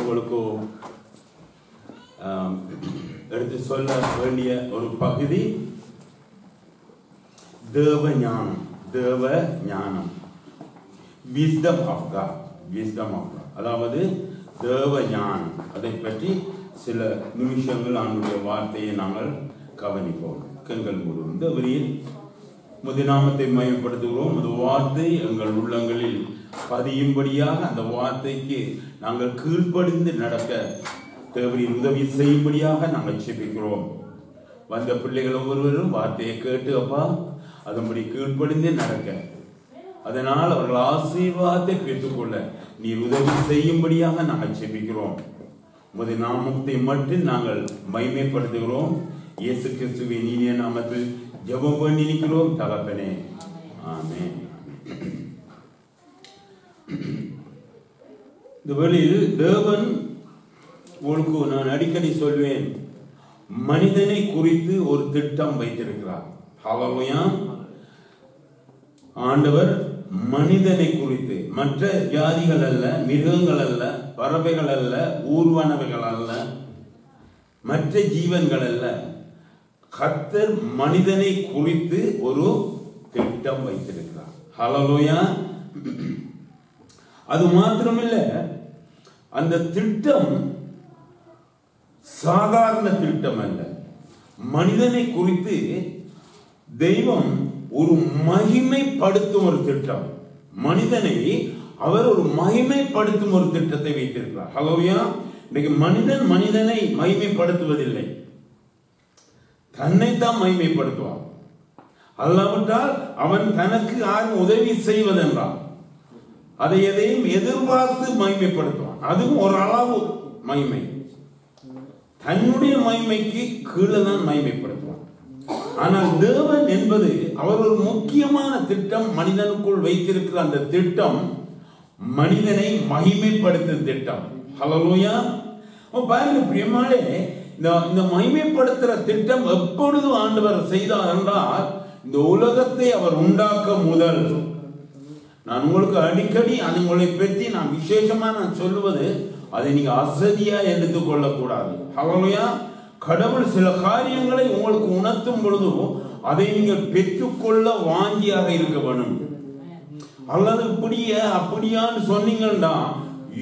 உங்களுக்கு எடுத்து சொல்ல வேண்டிய ஒரு பகுதி தேவ ஞானம் wisdom of God. அதாவது தேவ ஞானம், அதை பற்றி சில நிமிஷங்கள் அவனுடைய வார்த்தையை நாங்கள் கவனிப்போம். கண்கள் மூடும். இந்த வரியில் முதிநாமத்தை மையப்படுத்துகிறோம். அந்த வார்த்தை எங்கள் உள்ளங்களில் பதியும்படியாக அந்த வார்த்தைக்கு நாங்கள் கீழ்ப்படிந்து நடக்க தேவரின் உதவி செய்யும்படியாக நாங்கள் செபிக்கிறோம். வந்த பிள்ளைகள் ஒவ்வொருவரும் வார்த்தையை கேட்டு அப்பா அதன்படி கீழ்ப்படிந்து நடக்க, அதனால் அவர்கள் ஆசீர்வாதத்தை பெற்றுக்கொள்ள நீர் உதவி செய்யும்படியாக நாங்கள் செபிக்கிறோம். முதிநாமத்தை மட்டும் நாங்கள் மைமைப்படுத்துகிறோம். இயேசு கிறிஸ்துவின் இனிய நாமத்தில் ஜெபம் பண்ணி நிற்கிறோம் தகப்பனே, ஆமென். இந்த வழியில் தேவன் உங்களுக்கு நான் அடிக்கடி சொல்வேன், மனிதனை குறித்து ஒரு திட்டம் வைத்திருக்கிறார். ஹல்லேலூயா. ஆண்டவர் மனிதனை குறித்து, மற்ற ஜாதிகள் அல்ல, மிருகங்கள் அல்ல, பறவைகள் அல்ல, ஊர்வனவைகள் அல்ல, மற்ற ஜீவன்கள் அல்ல, கர்த்தர் மனிதனை குறித்து ஒரு திட்டம் வைத்திருக்கிறார். ஹல்லேலூயா. அது மாத்திரமில்ல, அந்த திட்டம் சாதாரண திட்டம் அல்ல. மனிதனை குறித்து தெய்வம் ஒரு மகிமைப்படுத்தும் ஒரு திட்டம். மனிதனை அவர் ஒரு மகிமைப்படுத்தும் ஒரு திட்டத்தை வைத்திருக்கிறார். ஹல்லேலூயா. இன்னைக்கு மனிதனை மகிமைப்படுத்துவதில்லை, தன்னைத்தான் மகிமைப்படுத்துவான். அல்லாவிட்டால் அவன் தனக்கு யாரும் உதவி செய்வதென்றால் அதை எதையும் எதிர்பார்த்து மகிமைப்படுத்துவான். அதுவும் ஒரு அளவு மகிமை, தன்னுடைய மகிமைக்கு கீழே தான் மகிமைப்படுத்துவான். ஆனால் தேவன் என்பது அவர் ஒரு முக்கியமான திட்டம் மனிதனுக்குள் வைத்திருக்கிற அந்த திட்டம் மனிதனை மகிமைப்படுத்தும் திட்டம். ஹல்லேலூயா. பாருங்க பிரியமானே, இந்த மகிமைப்படுத்துற திட்டம் எப்பொழுது ஆண்டவர் செய்தார் என்றால், இந்த உலகத்தை அவர் உண்டாக்க முதல். நான் உங்களுக்கு அடிக்கடி உங்களை பற்றி நான் விசேஷமா நான் சொல்லுவது, அதை நீங்க அசதியா எடுத்துக்கொள்ள கூடாது. ஹல்லேலூயா. கடவுள் சில காரியங்களை உங்களுக்கு உணர்த்தும் பொழுது அதை நீங்கள் பெற்றுக்கொள்ள வாஞ்சியாக இருக்க வேணும். அல்லது இப்படியே அப்படியான்னு சொன்னீங்கன்னா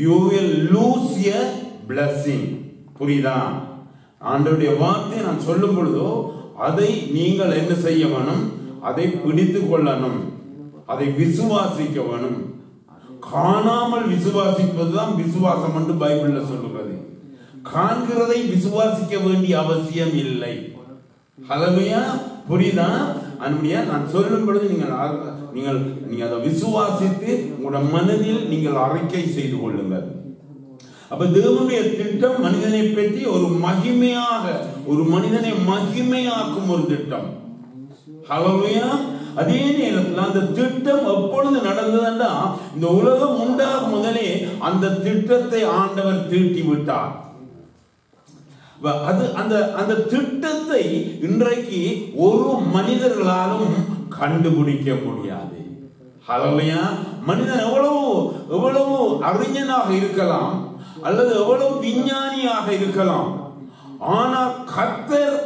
you will lose a blessing. புரியுதா? ஆண்டவருடைய வார்த்தை நான் சொல்லும் பொழுதோ அதை நீங்கள் என்ன செய்ய வேணும்? அதை பிடித்து கொள்ளணும், அதை விசுவாசிக்க வேணும். காணாமல் விசுவாசிப்பதுதான் விசுவாசம் என்று பைபிள்ல சொல்லுகிறது. காண்கிறதை விசுவாசிக்க வேண்டிய அவசியம் இல்லை. ஹல்லேலூயா. புரியுதா? அன்பியா நான் சொல்லும் பொழுது நீங்கள் அதை விசுவாசித்து உங்களுடைய மனதில் நீங்கள் அறிக்கை செய்து கொள்ளுங்கள். அப்ப தேவனுடைய திட்டம் மனிதனை பற்றி ஒரு மகிமையாக, ஒரு மனிதனை மகிமையாக்கும் ஒரு திட்டம். ஹல்லேலூயா. அதே நேரத்தில் அந்த திட்டம் எப்பொழுது நடந்ததுன்னா, இந்த உலகம் உண்டாகும் முதலே அந்த திட்டத்தை ஆண்டவர் தீட்டி விட்டார். அந்த திட்டத்தை இன்றைக்கு ஒரு மனிதர்களாலும் கண்டுபிடிக்க முடியாது. ஹல்லேலூயா. மனிதன் எவ்வளவு அறிஞனாக இருக்கலாம், அல்லது எவ்வளவு விஞ்ஞானியாக இருக்கலாம், ஆனால் கர்த்தர்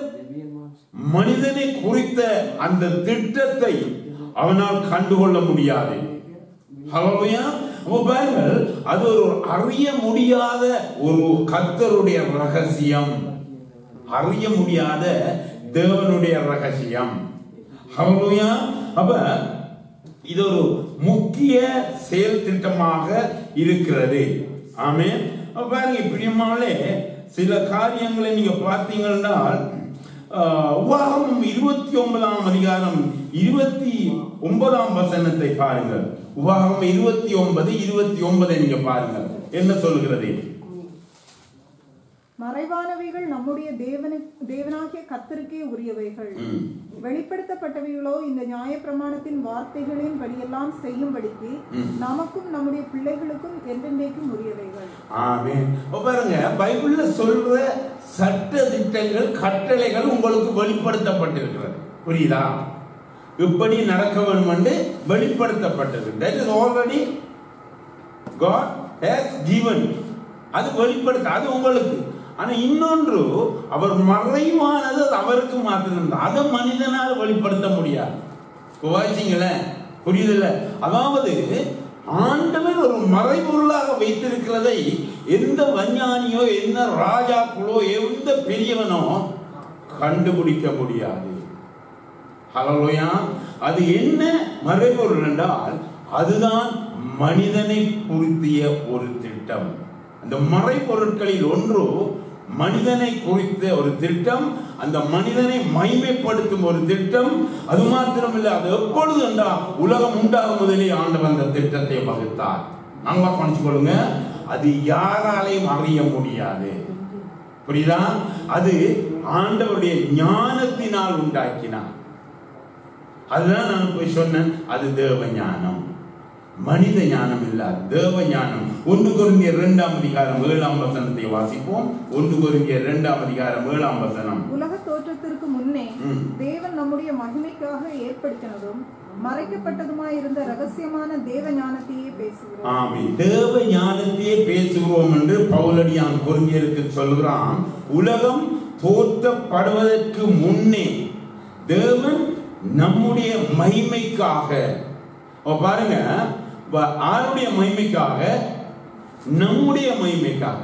மனிதனை குறித்த அந்த திட்டத்தை அவனால் கண்டுகொள்ள முடியாது. ஹல்லேலூயா. பாருங்கள், அது ஒரு அறிய முடியாத ஒரு கர்த்தருடைய ரகசியம், அறிய முடியாத தேவனுடைய ரகசியம். ஹல்லேலூயா. அப்ப இது ஒரு முக்கிய செயல் திட்டமாக இருக்கிறது. ஆமென். பாருங்க பிரியமானே, சில காரியங்களை நீங்க பார்த்தீங்கன்னா, உபாகமம் 29ஆம் அதிகாரம் 29ஆம் வசனத்தை பாருங்கள். உபாகமம் 29:29 நீங்க பாருங்கள் என்ன சொல்கிறது. மறைவானவைகள் நம்முடைய தேவனாகிய கர்த்தருக்கே உரியவைகள், வெளிப்படுத்தப்பட்டவைகளோ இந்த நியாயப்பிரமாணத்தின் வார்த்தைகளின் படியெல்லாம் செய்யும்படிக்கு நமக்கும் நம்முடைய பிள்ளைகளுக்கும் என்றென்றைக்கும் உரியவைகள். ஆமென். பாருங்க, பைபிள்ல சொல்ற சட்ட திட்டங்கள், கட்டளைகள் உங்களுக்கு வெளிப்படுத்தப்பட்டிருக்கிறது. புரியுதா? இப்படி நடக்க வேண்டும் என்று வெளிப்படுத்தப்பட்டது. That is already God has given. அது வெளிப்படுத்த, அது உங்களுக்கு. ஆனா இன்னொன்று, அவர் மறைவானது அவருக்கு மாத்திரம்தான், அதை மனிதனால் வெளிப்படுத்த முடியாது. வாசிங்களேன், புரியுதில்ல? அதாவது ஆண்டவர் ஒரு மறைபொருளாக வைத்திருக்கிறதை எந்த விஞ்ஞானியோ எந்த ராஜாக்களோ எந்த பெரியவனோ கண்டுபிடிக்க முடியாது. ஹல்லேலூயா. அது என்ன மறைபொருள் என்றால் அதுதான் மனிதனை பொருத்திய ஒரு திட்டம். அந்த மறைபொருட்களில் ஒன்று மனிதனை குறித்த ஒரு திட்டம், அந்த மனிதனை மகிமைப்படுத்தும் ஒரு திட்டம். அது மாத்திரமில்லை, அது எப்பொழுது என்றால் உலகம் உண்டாகும் முதலே ஆண்டவர் அந்த திட்டத்தை வகுத்தார். நாங்க கவனிச்சு கொள்ளுங்க, அது யாராலையும் அறிய முடியாது. புரியுதா? அது ஆண்டவருடைய ஞானத்தினால் உண்டாக்கினார். அதுதான் நான் போய் சொன்னேன், அது தேவ ஞானம், மனித ஞானம் இல்ல, தேவ ஞானம். 1 கொரிந்தியர் 2:7 வாசிப்போம். 1 கொரிந்தியர் 2:7. உலக தோற்றத்திற்கு முன்னே தேவன் நம்முடைய மகிமைக்காக ஏற்படுத்தினதும் மறைக்கப்பட்டதுமாயிருந்த ரகசியமான தேவ ஞானத்தையே பேசுகிறோம். ஆமென். தேவ ஞானத்தையே பேசுகிறோம் என்று பவுலடியான் கொரிந்தியருக்கு சொல்கிறான். உலகம் தோற்றப்படுவதற்கு முன்னே தேவன் நம்முடைய மகிமைக்காக, பாருங்க, ஆருடைய மகிமைக்காக? நம்முடைய மகிமைக்காக.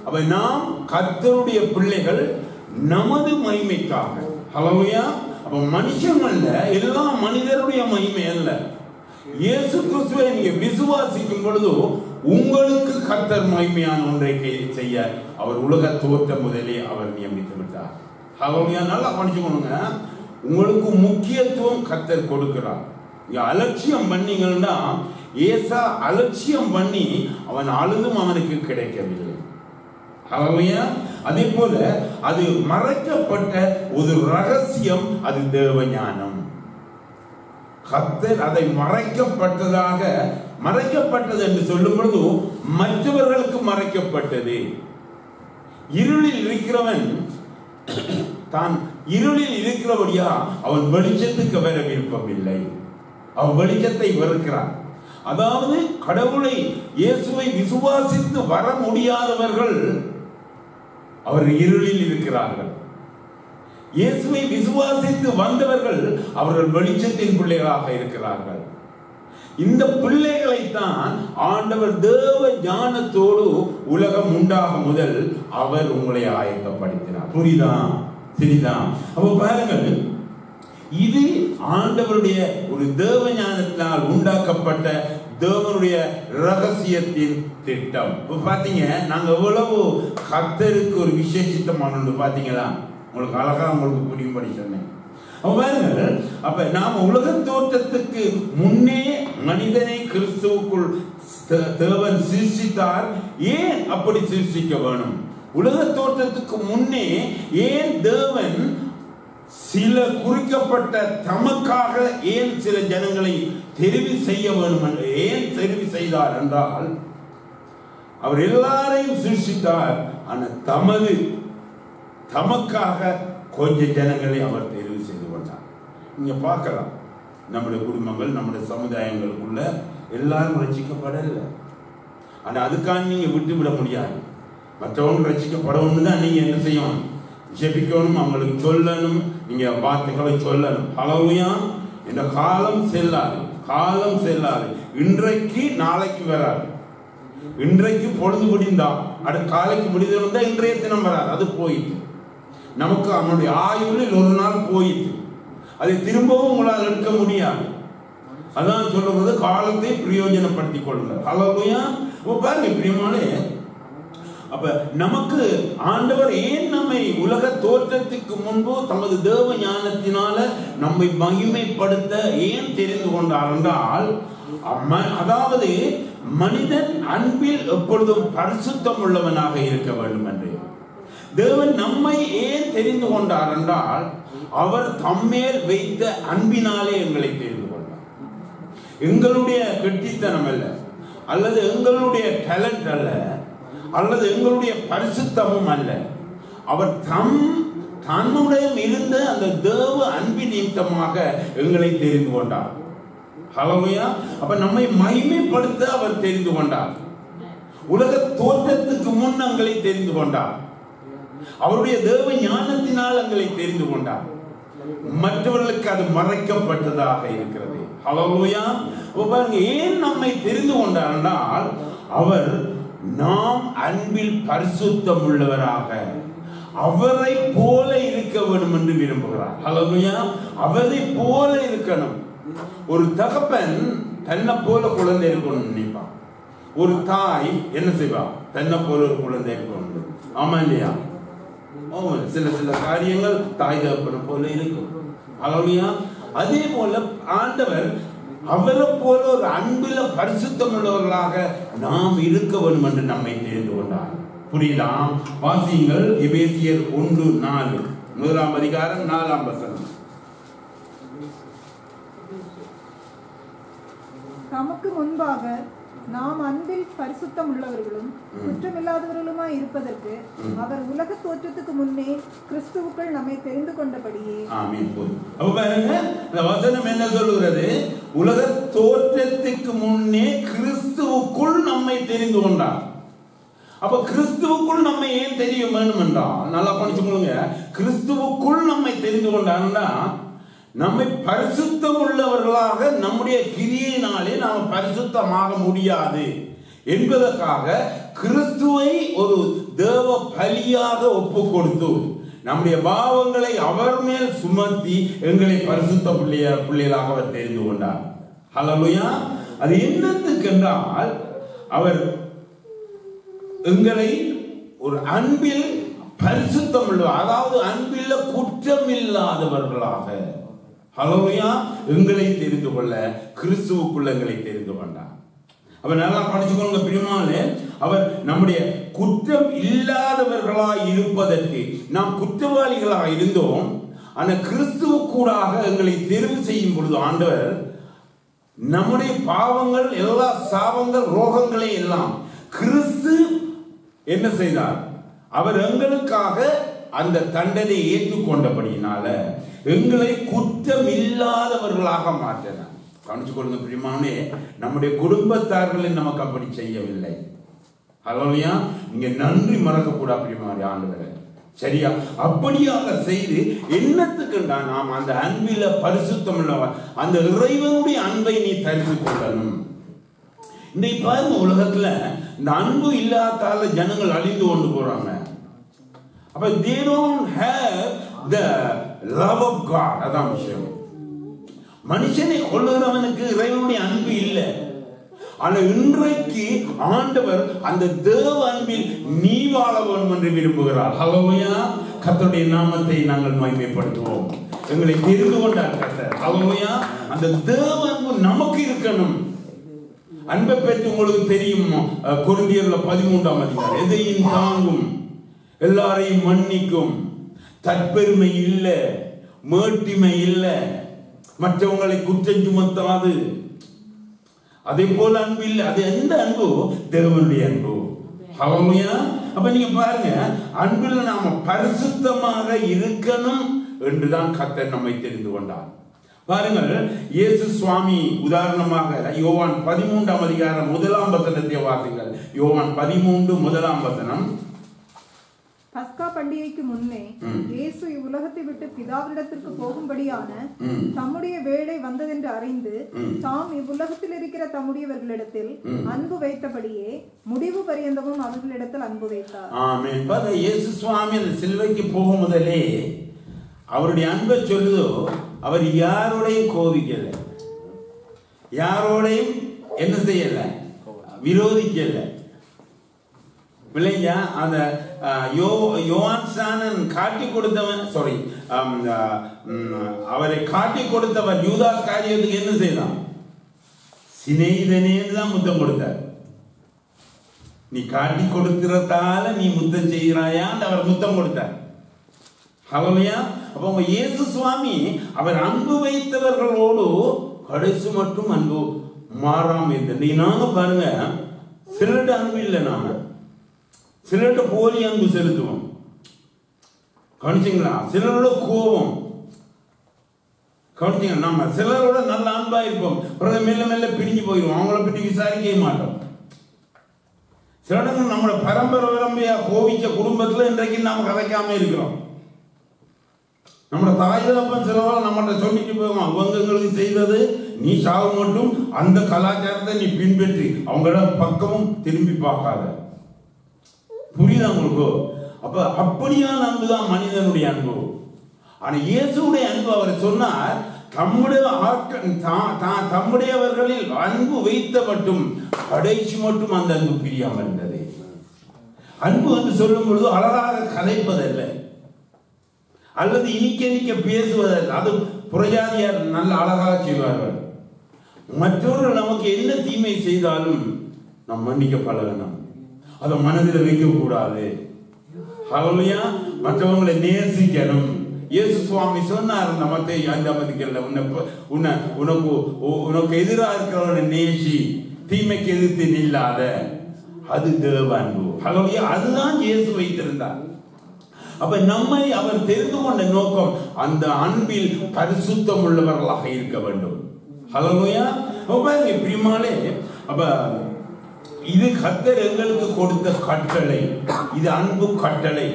அப்ப நாம் கர்த்தருடைய பிள்ளைகள், நமது மகிமைக்காக. ஹல்லேலூயா. அப்ப மனுஷன் அல்ல, எல்லா மனிதருடைய மகிமை அல்ல. இயேசு கிறிஸ்துவை நீங்க விசுவாசிக்கும் பொழுது உங்களுக்கு கர்த்தர் மகிமையான ஒன்றை செய்ய அவர் உலக தோற்றம் முதலே அவர் நியமித்து விட்டார். ஹல்லேலூயா. நல்லா கவனிச்சுக்கோங்க, உங்களுக்கு முக்கியத்துவம் கர்த்தர் கொடுக்கிறார். அலட்சியம் பண்ணீங்கன்னா, ஏசா அலட்சியம் பண்ணி அவன் அழுதும் அவனுக்கு கிடைக்கவில்லை. ஹல்லேலூயா. அதே போல அது மறைக்கப்பட்ட ஒரு ரகசியம், அது தேவ ஞானம். கர்த்தர் அதை மறைக்கப்பட்டது என்று சொல்லும் பொழுது மற்றவர்களுக்கு மறைக்கப்பட்டது. இருளில் இருக்கிறவன் தான் இருளில் இருக்கிறபடியா அவன் வெளிச்சத்துக்கு வர விருப்பமில்லை, அவன் வெளிச்சத்தை வெறுக்கிறான். அதாவது கடவுளை, இயேசுவை விசுவாசித்து வர முடியாதவர்கள் அவர் இருளில் இருக்கிறார்கள். இயேசுவை விசுவாசித்து வந்தவர்கள் அவர்கள் வெளிச்சத்தின் பிள்ளைகளாக இருக்கிறார்கள். இந்த பிள்ளைகளைத்தான் ஆண்டவர் தேவ ஞானத்தோடு உலகம் உண்டாகும் முதல் அவர் உங்களை ஆயத்தப்படுத்தினார். புரியுதா? சரிதா? அப்ப பாருங்கள், இது ஆண்டவருடைய ஒரு தேவ ஞானத்தினால் உண்டாக்கப்பட்ட தேவனுடைய ரகசியத்தின் திட்டம். பாத்தீங்க, நாங்க எவ்வளவு கர்த்தருக்கு ஒரு விசேஷித்தமான பாத்தீங்களா? உங்களுக்கு அழகா உங்களுக்கு புரியும்படி சொன்னேன். பாருங்கள், அப்ப நாம உலக தோற்றத்துக்கு முன்னே மனிதனை கிறிஸ்துவுக்குள் தேவன் சிருஷ்டித்தார். ஏன் அப்படி சிருஷ்டிக்க வேணும்? உலக தோற்றத்துக்கு முன்னே ஏன் தேவன் சில குறிக்கப்பட்ட தமக்காக ஏன் சில ஜனங்களை தெரிவு செய்ய வேண்டும் என்று ஏன் தெரிவு செய்தார் என்றால், அவர் எல்லாரையும் சிருஷ்டித்தார். ஆனால் தமக்காக கொஞ்ச ஜனங்களை அவர் தெரிவு செய்து கொண்டார். நீங்க பார்க்கலாம், நம்முடைய குடும்பங்கள், நம்முடைய சமுதாயங்களுக்குள்ள எல்லாரும் ரட்சிக்கப்படல. ஆனா அதுக்காக நீங்க விட்டு விட முடியாது. மற்றவங்க ரட்சிக்கப்படணும் தான் நீங்க என்ன செய்யணும்? ஜெபிக்கணும், அவங்களுக்கு சொல்லணும், நீங்க வார்த்தைகளை சொல்லணும். ஹல்லேலூயா. இந்த காலம் செல்லாது. இன்றைக்கு நாளைக்கு வராது. இன்றைக்கு பொழுது முடிந்தா அடுத்த காலைக்கு முடிந்து வந்தா இன்றைய தினம் வராது. அது போயிட்டு நமக்கு அவனுடைய ஆயுளில் ஒரு நாள் போயிட்டு அதை திரும்பவும் உங்களால் எடுக்க முடியாது. அதான் சொல்லுவது, காலத்தை பிரயோஜனப்படுத்திக் கொள்ளுங்கள். ஹல்லேலூயா. பாருங்க பிரியமானே, அப்ப நமக்கு ஆண்டவர் ஏன் நம்மை உலக தோற்றத்துக்கு முன்பு தமது தேவ ஞானத்தினால நம்மை மகிமைப்படுத்த ஏன் தெரிந்து கொண்டார் என்றால், அதாவது மனிதன் அன்பில் எப்பொழுதும் பரிசுத்தம் உள்ளவனாக இருக்க வேண்டும் என்று. தேவன் நம்மை ஏன் தெரிந்து கொண்டார் என்றால், அவர் தம்மேல் வைத்த அன்பினாலே எங்களை தெரிந்து கொண்டார். எங்களுடைய கெட்டித்தனம் அல்ல, அல்லது எங்களுடைய டேலண்ட் அல்ல, அல்லது எங்களுடைய பரிசுத்தமும் அல்ல. அவர் தன்னுடைய இருந்த அந்த தேவ அன்பின் நிமித்தமாக எங்களை தெரிந்து கொண்டார். ஹல்லேலூயா. அப்ப நம்மை மகிமைப்படுத்த அவர் தெரிந்து கொண்டார். உலக தோற்றத்துக்கு முன் எங்களை தெரிந்து கொண்டார். அவருடைய தேவ ஞானத்தினால் எங்களை தெரிந்து கொண்டார். மற்றவர்களுக்கு அது மறைக்கப்பட்டதாக இருக்கிறது. ஹல்லேலூயா. பாருங்க, ஏன் நம்மை தெரிந்து கொண்டார் என்றால் அவர் நாம் அன்பில் பரிசுத்தம் உள்ளவராக அவரை போல இருக்க வேண்டும் என்று விரும்புகிறார். ஹல்லேலூயா. அவரை போல இருக்கணும். ஒரு தகப்பன் தன்னை போல குழந்தை இருக்கணும் நினைப்பான். ஒரு தாய் என்ன செய்வா? தன்னை போல ஒரு குழந்தை இருக்கணும். ஆமா இல்லையா? சில சில காரியங்கள் தாய் தகப்பனை போல இருக்கும். ஹல்லேலூயா. அதே போல ஆண்டவர் அவரை போல ஒரு அன்பில பரிசுத்தம் உள்ளவர்களாக நாம் இருக்க வேண்டும் என்று நம்மை தெரிந்து கொண்டார். புரியுதா? வாசியுங்கள் எபேசியர் 1:4, 1ஆம் அதிகாரம் 4ஆம் வசனம். தமக்கு முன்பாக நாம் அன்பில் பரிசுத்தம் உள்ளவர்களும் குற்றமில்லாதவர்களுமாய் இருப்பதற்கு அவர் உலக தோற்றத்துக்கு முன்னே கிறிஸ்துவுக்குள் நம்மை தெரிந்து கொண்டபடியே. ஆமென். அப்ப பாருங்க, இந்த வசனம் என்ன சொல்லுகிறது? உலக தோற்றத்துக்கு முன்னே கிறிஸ்துவுக்குள் நம்மை தெரிந்து கொண்டார். அப்ப கிறிஸ்துவுக்குள் நம்ம ஏன் தெரிய வேண்டும் என்றால், நல்லா படிச்சுக்கொள்ளுங்க, கிறிஸ்துவுக்குள் நம்மை தெரிந்து கொண்டார்னா நம்மை பரிசுத்தம் உள்ளவர்களாக நம்முடைய கிரியையினாலே நாம் பரிசுத்தமாக முடியாது என்பதற்காக கிறிஸ்துவை ஒரு தேவ பலியாக ஒப்பு கொடுத்து நம்முடைய பாவங்களை அவர் மேல் சுமத்தி எங்களை பரிசுத்த பிள்ளைகளாக அவர் தெரிந்து கொண்டார். ஹல்லேலூயா. அது என்னத்துக்கு என்றால் அவர் எங்களை ஒரு அன்பில் பரிசுத்தம் உள்ள, அதாவது அன்பில் குற்றம் இல்லாதவர்களாக, ஹல்லேலூயா, எங்களை தெரிந்து கொள்ள கிறிஸ்துவுக்குள்ள எங்களை தெரிந்து கொண்டார். அப்ப நல்லா படிச்சுக்கொள்ளுங்க பிரியமானே, அவர் நம்முடைய குற்றம் இல்லாதவர்களாய் இருப்பதற்கு, நாம் குற்றவாளிகளாக இருந்தோம், ஆனா கிறிஸ்துவுக்கூடாக எங்களை தெரிவு செய்யும் பொழுது ஆண்டவர் நம்முடைய பாவங்கள், எல்லா சாபங்கள், ரோகங்களை எல்லாம் கிறிஸ்து என்ன செய்தார்? அவர் எங்களுக்காக அந்த தண்டனை ஏற்றுக்கொண்டபடியினால எங்களை குற்றம் இல்லாதவர்களாக மாற்றினார். கவனிச்சு கொள்ளுங்க பிரியமானே, நம்முடைய குடும்பத்தார்களை நமக்கு அப்படி செய்யவில்லை. ஹல்லேலூயா. நீங்க நன்றி மறக்கக்கூடாது பிரியமானே ஆண்டவரே. சரியா? அப்படியாக செய்து என்னத்துக்கு நாம் அந்த அன்பில பரிசுத்தம் உள்ளவர், அந்த இறைவனுடைய அன்பை நீ தெரிந்து கொள்ளணும். இன்னைக்கு பாருங்க, உலகத்துல இந்த அன்பு இல்லாதால ஜனங்கள் அழிந்து கொண்டு போறாங்க. அப்ப they don't have the love of God. அதான் விஷயம். மனுஷனை கொள்ளுகிறவனுக்கு இறைவனுடைய அன்பு இல்லை. ஆனா இன்றைக்கு ஆண்டவர் அந்த தேவ அன்பில் நீ வாழ வேண்டும் என்று விரும்புகிறார். ஹல்லேலூயா. கர்த்தருடைய நாமத்தை நாங்கள் மகிமைப்படுத்துவோம். எங்களை தெரிந்து கொண்டார் கர்த்தர். ஹல்லேலூயா. அந்த தேவ அன்பு நமக்கு இருக்கணும். அன்பை பற்றி உங்களுக்கு தெரியும். கொரிந்தியர்ல 13ஆம் அதிகாரம், எதையும் தாங்கும், எல்லாரையும் மன்னிக்கும், தற்பெருமை இல்லை, மேட்டிமை இல்லை, மற்றவங்களை குற்றம் சுமத்தாது. அதே போல அன்பு இல்லை. அது எந்த அன்பு? தேவனுடைய அன்பு. ஹல்லேலூயா. அப்ப நீங்க பாருங்க, அன்பில் நாம பரிசுத்தமாக இருக்கணும் என்றுதான் கர்த்தர் நம்மை தெரிந்து கொண்டார். பாருங்கள், இயேசு சுவாமி உதாரணமாக யோவான் 13ஆம் அதிகாரம் 1ஆம் வசனத்தை வாசிங்கள். யோவான் 13 1ஆம் வசனம். பஸ்கா பண்டிகைக்கு முன்னே இயேசு இவ்வுலகத்தை விட்டு பிதாவிடத்திற்கு போகும்படியான தம்முடைய வேளை வந்ததென்று அறிந்து தாம் இவ்வுலகத்தில் இருக்கிற தம்முடையவர்களிடத்தில் அன்பு வைத்தபடியே முடிவு பரியந்தமும் அவர்களிடத்தில் அன்பு வைத்தார். ஆமென். பாருங்க, இயேசு சுவாமி அந்த சிலுவைக்கு போகும் முதலே அவருடைய அன்பை சொல்லுதோ, அவர் யாரோடையும் கோபிக்கல, யாரோடையும் என்ன செய்யல, விரோதிக்கல. பிள்ளைங்க, அந்த யோவான் காட்டி கொடுத்தவன், சாரி, அவரை காட்டி கொடுத்தவர் யூதாஸ் காரியத்துக்கு என்ன செய்தான்? சிநேகிதனேன்னு தான் முத்தம் கொடுத்தார். நீ காட்டி கொடுக்கிறதால நீ முத்தம் செய்கிறாயான்னு அவர் முத்தம் கொடுத்தார். ஹல்லேலூயா. அப்ப இயேசு சுவாமி அவர் அன்பு வைத்தவர்களோடு கடைசி மட்டும் அன்பு மாறாம இருந்தது. நாங்க பாருங்க, சிலர்கிட்ட அன்பு இல்லை, நாம சிலர்கிட்ட போலி அன்பு செலுத்துவோம். கவனிச்சிங்களா? சிலரோட கோபம் கவனிச்சிங்க. நாம சிலரோட நல்ல அன்பா இருப்போம், பிறகு மெல்ல மெல்ல பிரிஞ்சு போயிடுவோம். அவங்கள பற்றி விசாரிக்கவே மாட்டோம். சில இடங்கள் நம்மளோட பரம்பரையா கோவிச்ச குடும்பத்துல இன்றைக்கு நாம கதைக்காம இருக்கிறோம். நம்மளோட தாய் தகப்பன் சிலவால் நம்மகிட்ட சொல்லிட்டு போவோம், அவங்க எங்களுக்கு செய்தது நீ சாவு மட்டும் அந்த கலாச்சாரத்தை நீ பின்பற்றி அவங்களோட பக்கமும் திரும்பி பார்க்காத. புரியுதா உங்களுக்கு? அப்ப அப்படியான அன்புதான் மனிதனுடைய அன்பு. ஆனா இயேசுடைய அன்பு அவர் சொன்னார், தம்முடையவர்களில் அன்பு வைத்த மட்டும் கடைசி மட்டும் அந்த அன்பு பிரியாமல் இருந்தது. அன்பு என்று சொல்லும் பொழுது அழகாக கதைப்பதல்ல, அல்லது இனிக்க பேசுவதல்ல. அது புறஜாதியார் நல்ல அழகாக செய்வார்கள். மற்றவர்கள் நமக்கு என்ன தீமை செய்தாலும் நாம் மன்னிக்க பழகணும், அதை மனதில் வைக்க கூடாது. ஹல்லேலூயா. மற்றவங்களை நேசிக்கணும். இயேசு சுவாமி சொன்னார், உனக்கு எதிராக இருக்கிறவனை நேசி, தீமைக்கு எதிர்த்து நில்லாத. அது தேவ அன்பு. ஹல்லேலூயா. அதுதான் இயேசு வைத்திருந்தார். அப்ப நம்மை அவர் தெரிந்து கொண்ட நோக்கம் அந்த அன்பில் பரிசுத்தம் உள்ளவர்களாக இருக்க வேண்டும். ஹல்லேலூயா. பிரியமானே, அப்ப இது கர்த்தர் எங்களுக்கு கொடுத்த கட்டளை. இது அன்பு கட்டளை.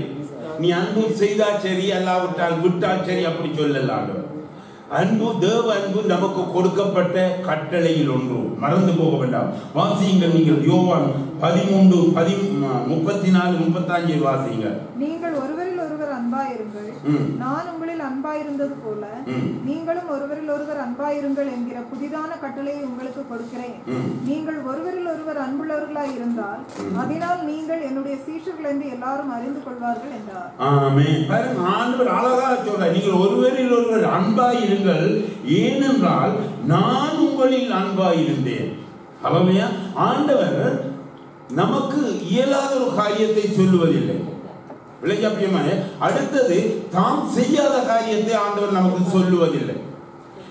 நீ அன்பு செய்தா சரி, அல்லாவிட்டால் விட்டால் சரி, அப்படி சொல்லலாம். அன்பு, தேவ அன்பு நமக்கு கொடுக்கப்பட்ட கட்டளையில் ஒன்று. மறந்து போக வேண்டாம். வாசியுங்கள். நீங்கள் யோவான் 13:34-35 வாசியுங்கள். நீங்கள் ஒருவரில் ஒருவர் அன்பாயிருங்கள், நான் உங்களில் அன்பாயிருந்தது போல நீங்களும் ஒருவரில் ஒருவர் அன்பாயிருங்கள் என்கிற புதிதான கட்டளையை உங்களுக்கு கொடுக்கிறேன். நீங்கள் ஒருவரில் ஒருவர் அன்புள்ளவர்களாய் இருந்தால் அதனால் நீங்கள் என்னுடைய சீஷர்கள் என்று எல்லாரும் அறிந்து கொள்வார்கள் என்றார். ஆமென். ஆண்டவர் அழகா சொல்றார், நீங்கள் ஒருவரில் ஒருவர் அன்பாயிருங்கள், ஏனென்றால் நான் உங்களில் அன்பாயிருந்தேன். ஹல்லேலூயா. ஆண்டவர் நமக்கு இயலாத ஒரு காரியத்தை சொல்லுவதில்லை. அடுத்தது தாம் செய்யாத காரியத்தை ஆண்டவர் நமக்கு சொல்லுவதில்லை.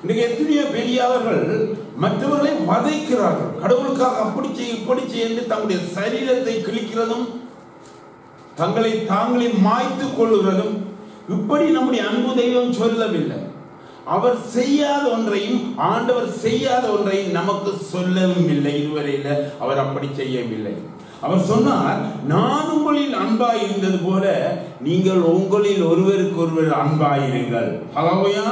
இன்னைக்கு எத்தனையோ பெரியவர்கள் மற்றவர்களை வதைக்கிறார்கள். கடவுளுக்காக அப்படி செய்ய இப்படி செய்ய என்று தங்களுடைய சரீரத்தை கிழிக்கிறதும் தங்களை தாங்களே மாய்த்து கொள்ளுகிறதும். இப்படி நம்முடைய அன்பு தெய்வம் சொல்லவில்லை. அவர் செய்யாத ஒன்றையும் ஆண்டவர் செய்யாத ஒன்றையும் நமக்கு சொல்லவும் இல்லை. இதுவரையில் அவர் அப்படி செய்யவில்லை. அவர் சொன்னார், நான் உங்களில் அன்பாய் இருந்தது போல நீங்கள் உங்களில் ஒருவருக்கு ஒருவர் அன்பாயிருங்கள். ஹல்லேலூயா.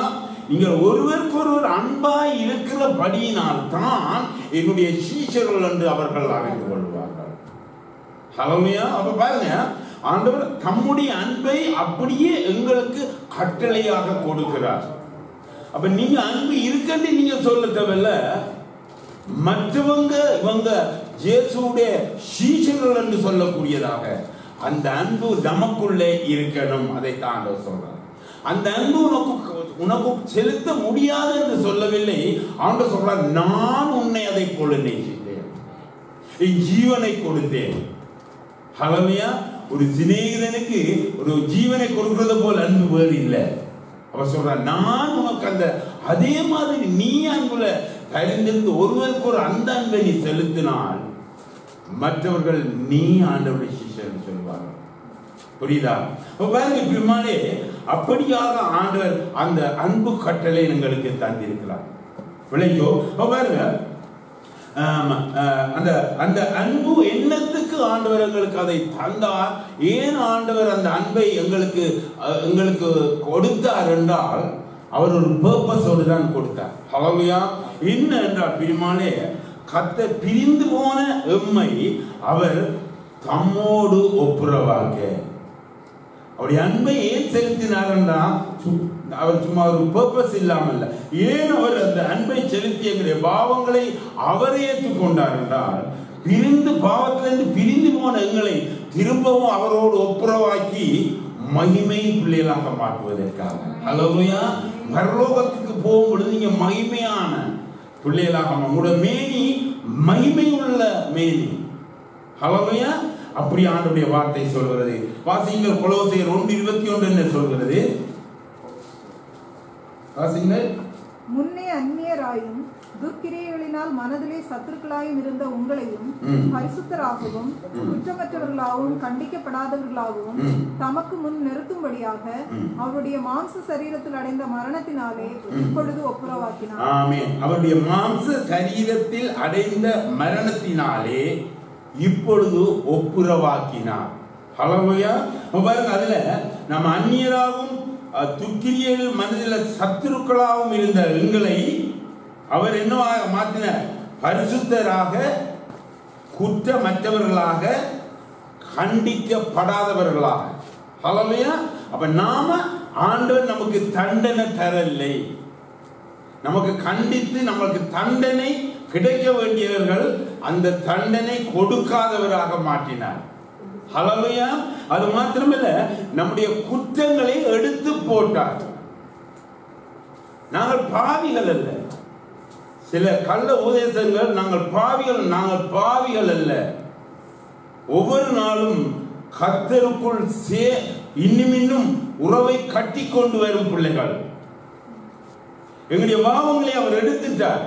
நீங்கள் ஒருவருக்கு ஒருவர் அன்பாய் இருக்கிறபடியினால் தான் என்னுடைய சீஷர்கள் என்று அவர்கள் அறிந்து கொள்வார்கள். ஹல்லேலூயா. அப்ப பாருங்க, ஆண்டவர் தம்முடைய அன்பை அப்படியே எங்களுக்கு கட்டளையாக கொடுக்கிறார். அப்ப நீங்க அன்பு இருக்கன்னு நீங்க சொல்ல தேவையில்ல. மற்றவங்க இவங்க இயேசுவுடைய சீஷர்கள் என்று சொல்லக்கூடியதாக அந்த அன்பு நமக்குள்ளே இருக்கணும். அதைத்தான் ஆண்டவர் சொல்றார். அந்த அன்பு உனக்கு செலுத்த முடியாது என்று சொல்லவில்லை. ஆண்டவர் சொல்றார், நான் உன்னை அதை போல நேசித்தேன், என் ஜீவனை கொடுத்தேன். ஹல்லேலூயா. ஒரு சிநேகிதனுக்கு ஒரு ஜீவனை கொடுக்கிறது போல அன்பு வேறு இல்லை. அவர் சொல்றார், நான் உனக்கு அந்த அதே மாதிரி நீ அன்புல தெரிந்திருந்து ஒருவருக்கு ஒரு அந்த அன்பை நீ செலுத்தினால் மற்றவர்கள் நீ ஆண்டவருடைய சீஷர்கள் சொல்வார்கள். புரியுதா? பிரிமானே, அப்படியாக ஆண்டவர் அந்த அன்பு கட்டளை எங்களுக்கு தந்திருக்கிறார். விளைச்சோ பாருங்க, அந்த அன்பு எண்ணத்துக்கு ஆண்டவர் எங்களுக்கு அதை தந்தார். ஏன் ஆண்டவர் அந்த அன்பை எங்களுக்கு கொடுத்தார் என்றால் அவர் ஒரு பர்பஸோடு தான் கொடுத்தார். ஹல்லேலூயா. என்ன என்றால் பிரிமானே, கர்த்தர் பிரிந்து போன எம்மை அவர் தம்மோடு ஒப்புரவாக்க அவருடைய அன்பை ஏன் செலுத்தினார் என்றால் அவர் சும்மா ஒரு பர்பஸ் இல்லாமல், ஏன் அவர் அந்த அன்பை செலுத்தி எங்களுடைய பாவங்களை அவரை ஏற்றுக்கொண்டார் என்றால் பிரிந்து பாவத்திலிருந்து பிரிந்து போன எங்களை திரும்பவும் அவரோடு ஒப்புரவாக்கி மகிமை பிள்ளைகளாக மாற்றுவதற்காக. ஹல்லேலூயா. பரலோகத்துக்கு போகும் பொழுது நீங்க மகிமையான பிள்ளைகளாக, உங்களோட மேனி மகிமை உள்ள மேனி. ஹல்லேலூயா. அப்படி ஆண்டவருடைய வார்த்தை சொல்கிறது. வாசிங்கள். கொலோசியர் 1:21 என்ன சொல்கிறது? வாசிங்கள். முன்னே அந்நியராயும் துர்க்கிரியைகளினால் மனதிலே சத்துருக்களாயும் இருந்த உங்களையும் பரிசுத்தராகவும் குற்றமற்றவர்களாகவும் கண்டிக்கப்படாதவர்களாகவும் தமக்கு முன் நிறுத்தும்படியாக அவருடைய மாம்ச சரீரத்தில் அடைந்த மரணத்தினாலே இப்பொழுது ஒப்புரவாக்கினார். ஆமென். அவருடைய மாம்ச சரீரத்தில் அடைந்த மரணத்தினாலே இப்பொழுது ஒப்புரவாக்கினார். ஹல்லேலூயா. பாருங்க, அதுல நம்ம அந்நியராகவும் துக்கிரியல் மனதில் சத்துருக்களாகவும் இருந்த எங்களை அவர் என்னவாக மாற்றினார்? பரிசுத்தராக, குற்றமற்றவர்களாக, கண்டிக்கப்படாதவர்களாக. ஹல்லேலூயா. அப்ப நாம ஆண்டவர் நமக்கு தண்டனை தரவில்லை. நமக்கு கண்டித்து நமக்கு தண்டனை கிடைக்க வேண்டியவர்கள் அந்த தண்டனை கொடுக்காதவராக மாற்றினார். ஹல்லேலூயா. அது மாத்திரமல்ல, நம்முடைய குற்றங்களை எடுத்து போட்டார். நாங்கள் பாவிகள் அல்ல. சில கள்ள உபதேசங்கள் நாங்கள் பாவிகள் அல்ல. ஒவ்வொரு நாளும் கர்த்தருக்குள் இன்னும் உறவை கட்டி கொண்டு வரும் பிள்ளைகள். எங்களுடைய பாவங்களை அவர் எடுத்துட்டார்.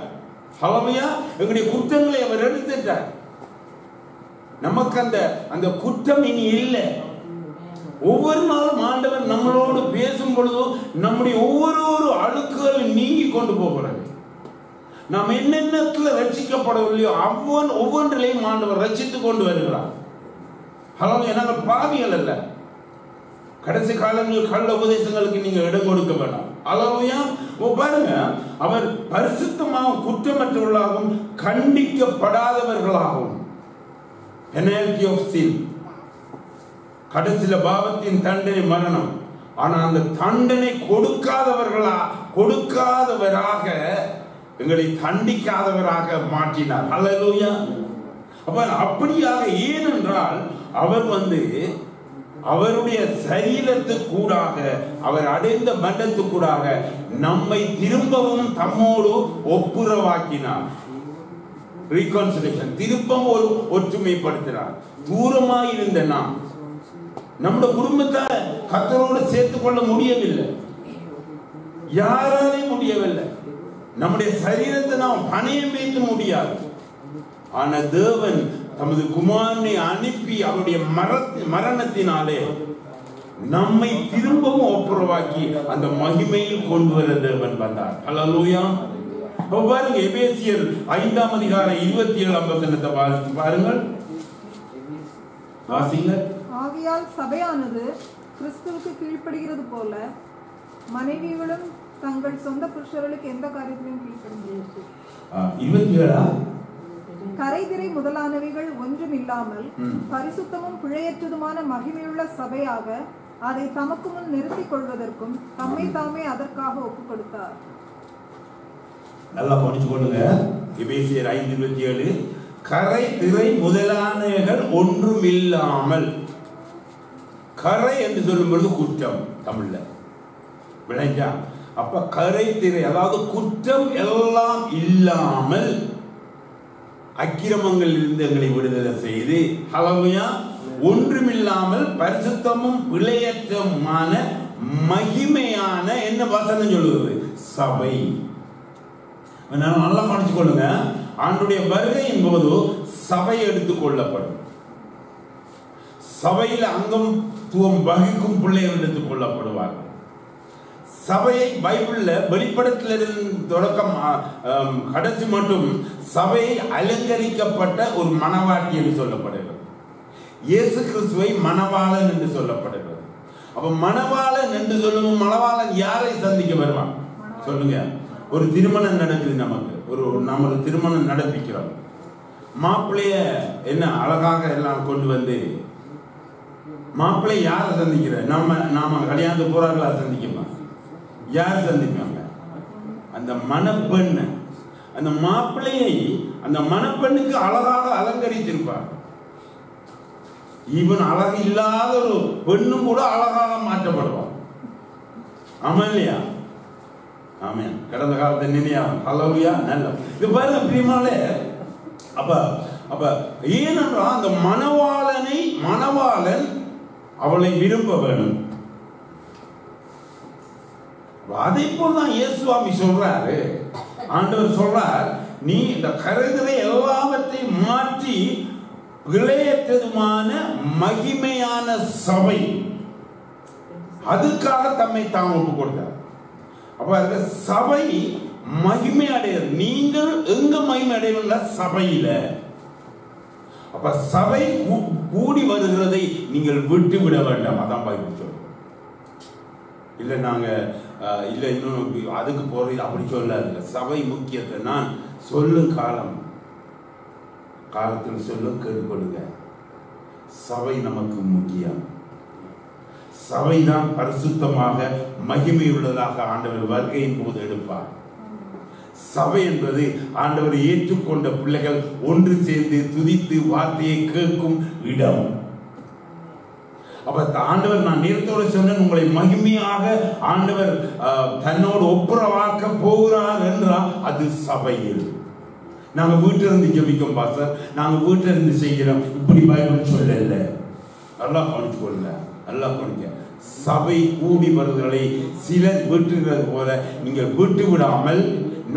ஹல்லேலூயா. எங்களுடைய குற்றங்களை அவர் எடுத்துட்டார். நமக்கு அந்த குற்றம் இனி இல்லை. ஒவ்வொரு நாளும் ஆண்டவர் நம்மளோடு பேசும் பொழுதோ நம்முடைய ஒவ்வொரு அழுக்குகள் நீங்கி கொண்டு போகிறது. நாம் என்னென்னத்துல ரட்சிக்கப்படவில்லையோ ஒவ்வொன்றிலையும் ஆண்டவர் ரட்சித்து கொண்டு வருகிறார். ஹல்லேலூயா. நாங்கள் பாவிகள் அல்ல. கடைசி காலங்களில் கள்ள உபதேசங்களுக்கு நீங்க இடம் கொடுக்க வேண்டாம். ஹல்லேலூயா. பாருங்க, அவர் பரிசுத்தமாகவும் குற்றமற்றவர்களாகவும் கண்டிக்கப்படாதவர்களாகவும், penalty of sin, கடைசில பாவத்தின் தண்டனை மரணம். ஆனா அந்த தண்டனை கொடுக்காதவராக எங்களை தண்டிக்காதவராக மாற்றினார். ஹல்லேலூயா. அப்ப அப்படியாக, ஏனென்றால் அவர் அவருடைய சரீரத்துக்கூடாக, அவர் அடைந்த மரணத்துக்கூடாக நம்மை திரும்பவும் தம்மோடு ஒப்புரவாக்கினார். ரீகன்சிலியேஷன், திரும்பவும் ஒரு ஒற்றுமைப்படுத்தினார். தூரமாய் இருந்த நாம் நம்முடைய குடும்பத்தை கர்த்தரோடு சேர்த்துக் கொள்ள முடியவில்லை. யாராலே முடியவில்லை. நம்முடைய சரீரத்தை நாம் பணயம் வைத்து முடியாது. ஆனா தேவன் தமது குமாரனை அனுப்பி அவருடைய மரணத்தினாலே நம்மை திரும்பவும் ஒப்புரவாக்கி அந்த மகிமையில் கொண்டு வர தேவன் வந்தார். ஹல்லேலூயா. பாருங்க, எபேசியர் 5ஆம் அதிகாரம் 27ஆம் வசனத்தை பாருங்கள். வாசிங்க. ஆகையால் சபையானது கிறிஸ்துவுக்கு கீழ்ப்படுகிறது போல மனைவிகளும் தங்கள் சொந்த புருஷர்களுக்கு எந்த காரியத்திலும் கீழ்ப்படுகிறது. 27 கரைதிரை முதலானவைகள் ஒன்றும் இல்லாமல் பரிசுத்தமும் பிழையற்றதுமான மகிமையுள்ள சபையாக அதை தமக்கு முன் நிறுத்திக் கொள்வதற்கும் தம்மை தாமே அதற்காக ஒப்புக் கொடுத்தார். நல்லா படிச்சு கொள்ளுங்க. எபேசியர் 5:27. கரை திரை முதலானவைகள் ஒன்றும் இல்லாமல். கரை என்று சொல்லும் பொழுது குற்றம் தமிழ்ல விளைஞ்சா. அப்ப கரை திரை, அதாவது குற்றம் எல்லாம் இல்லாமல் அக்கிரமங்கள் இருந்து எங்களை விடுதலை செய்து, ஹல்லேலூயா, ஒன்றுமில்லாமல் பரிசுத்தமும் பிழையற்றமான மகிமையான, என்ன வசனம் சொல்லுவது, சபை. நல்லா கவனிச்சு கொள்ளுங்க. ஆண்டுடைய வருகையின் போது சபை எடுத்துக் கொள்ளப்படும். சபையில் அங்கத்துவம் வகிக்கும் பிள்ளைகள் எடுத்துக் கொள்ளப்படுவார்கள். சபையை பைபிள்ல வெளிப்படத்திலிருந்து தொடக்கம் கடைசி மட்டும் சபையை அலங்கரிக்கப்பட்ட ஒரு மணவாட்டி என்று சொல்லப்படுகிறது. இயேசு கிறிஸ்துவை மணவாளன் என்று சொல்லப்படுகிறது. அப்ப மணவாளன் என்று சொல்லும், மணவாளன் யாரை சந்திக்க வருவான் சொல்லுங்க. ஒரு திருமணம் நடக்குது, நம்ம ஒரு திருமணம் நடப்பிக்கிறோம். மாப்பிள்ளைய என்ன அழகாக எல்லாம் கொண்டு வந்து, மாப்பிள்ளை யாரை சந்திக்கிற? நாம கல்யாணத்து போறாங்களா சந்திக்கமா? யார் சந்திப்பாங்க? அந்த மணப்பெண். அந்த மாப்பிள்ளையை அந்த மணப்பெண்ணுக்கு அழகாக அலங்கரித்திருப்பார். ஈவன் அழகு இல்லாத ஒரு பெண்ணும் கூட அழகாக மாற்றப்படுவார். ஆமா இல்லையா? ஆமென். கடந்த காலத்தை நினையாகும். ஹல்லேலூயா. நல்ல இது பாருங்க பிரியமானே. அப்ப ஏனென்றால் அந்த மணவாளன் அவளை விரும்ப வேணும். அதை போல்தான் இயேசுவாமி சொல்றாரு. ஆண்டவர் சொல்றார், நீ இந்த கரைதிரை எல்லாவற்றையும் மாற்றி பிழையற்றதுமான மகிமையான சபை, அதுக்காக தம்மை தாம் ஒப்பு கொடுத்தார். அப்ப அந்த சபை மகிமை அடைய, நீங்கள் எங்க மகிமை அடைவீங்களா? சபையில. அப்ப சபை கூடி வருகிறதை நீங்கள் விட்டு விட வேண்டாம். அதான் பைபிள் சொல்றோம். இல்ல நாங்க இல்ல இன்னும் அதுக்கு போறது அப்படி சொல்லாது. சபை முக்கியத்தை நான் சொல்லும் காலத்தில் சொல்லும் கேட்டுக்கொள்ளுங்க. சபை நமக்கு முக்கியம். சபைதான் பரிசுத்தமாக மகிமையுள்ளதாக ஆண்டவர் வருகையின் போது எடுப்பார். சபை என்பது ஆண்டவர் ஏற்றுக்கொண்ட பிள்ளைகள் ஒன்று சேர்ந்து துதித்து வார்த்தையை கேட்கும் இடம். அப்ப ஆண்டவர், நான் நேரத்தோடு சொன்னேன், உங்களை மகிமையாக ஆண்டவர் தன்னோடு ஒப்புரவாக்க போகிறார் என்றால் அது சபையில். நாங்க வீட்டில இருந்து ஜெபிக்கும் பாஸ்டர், நாங்க வீட்டில இருந்து செய்கிறோம், இப்படி பைபிள் சொல்லல. நல்லா கவனிச்சு கொள்ளுங்க, நல்லா கவனிக்க. சபை கூடி வருவதை சிலர் விட்டுகிறது போல நீங்கள் விட்டு விடாமல்,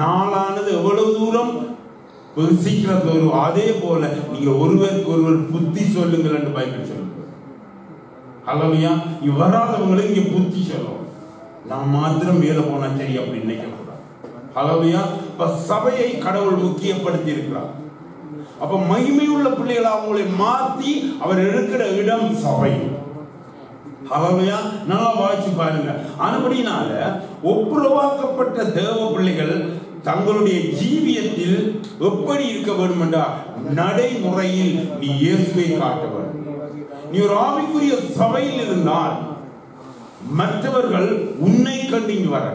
நாளானது எவ்வளவு தூரம் சீக்கிரம் வரும், அதே போல நீங்க ஒருவருக்கு ஒருவர் புத்தி சொல்லுங்கள் என்று பைபிள் சொல்லுங்க. அல்லவையா, வராதவங்களுக்கு இங்க புத்தி சொல்லும். நான் மாத்திரம் மேல போனா சரி அப்படி நினைக்க கூடாது. அல்லவையா, சபையை கடவுள் முக்கியப்படுத்தி இருக்கிறார். அப்ப மகிமையுள்ள பிள்ளைகளை அவங்களை மாத்தி அவர் இருக்கிற இடம் சபை. அல்லவையா, நல்லா வாய்ச்சி பாருங்க. அதுபடினால ஒப்புரவாக்கப்பட்ட தேவ பிள்ளைகள் தங்களுடைய ஜீவியத்தில் எப்படி இருக்க வேண்டும் என்றால், நடைமுறையில் நீ இயேசுவை காட்ட வேண்டும். நீ ஒரு ஆவிக்குரிய சபையில் இருந்தால் மற்றவர்கள் உன்னை கண்டு இங்கு வர.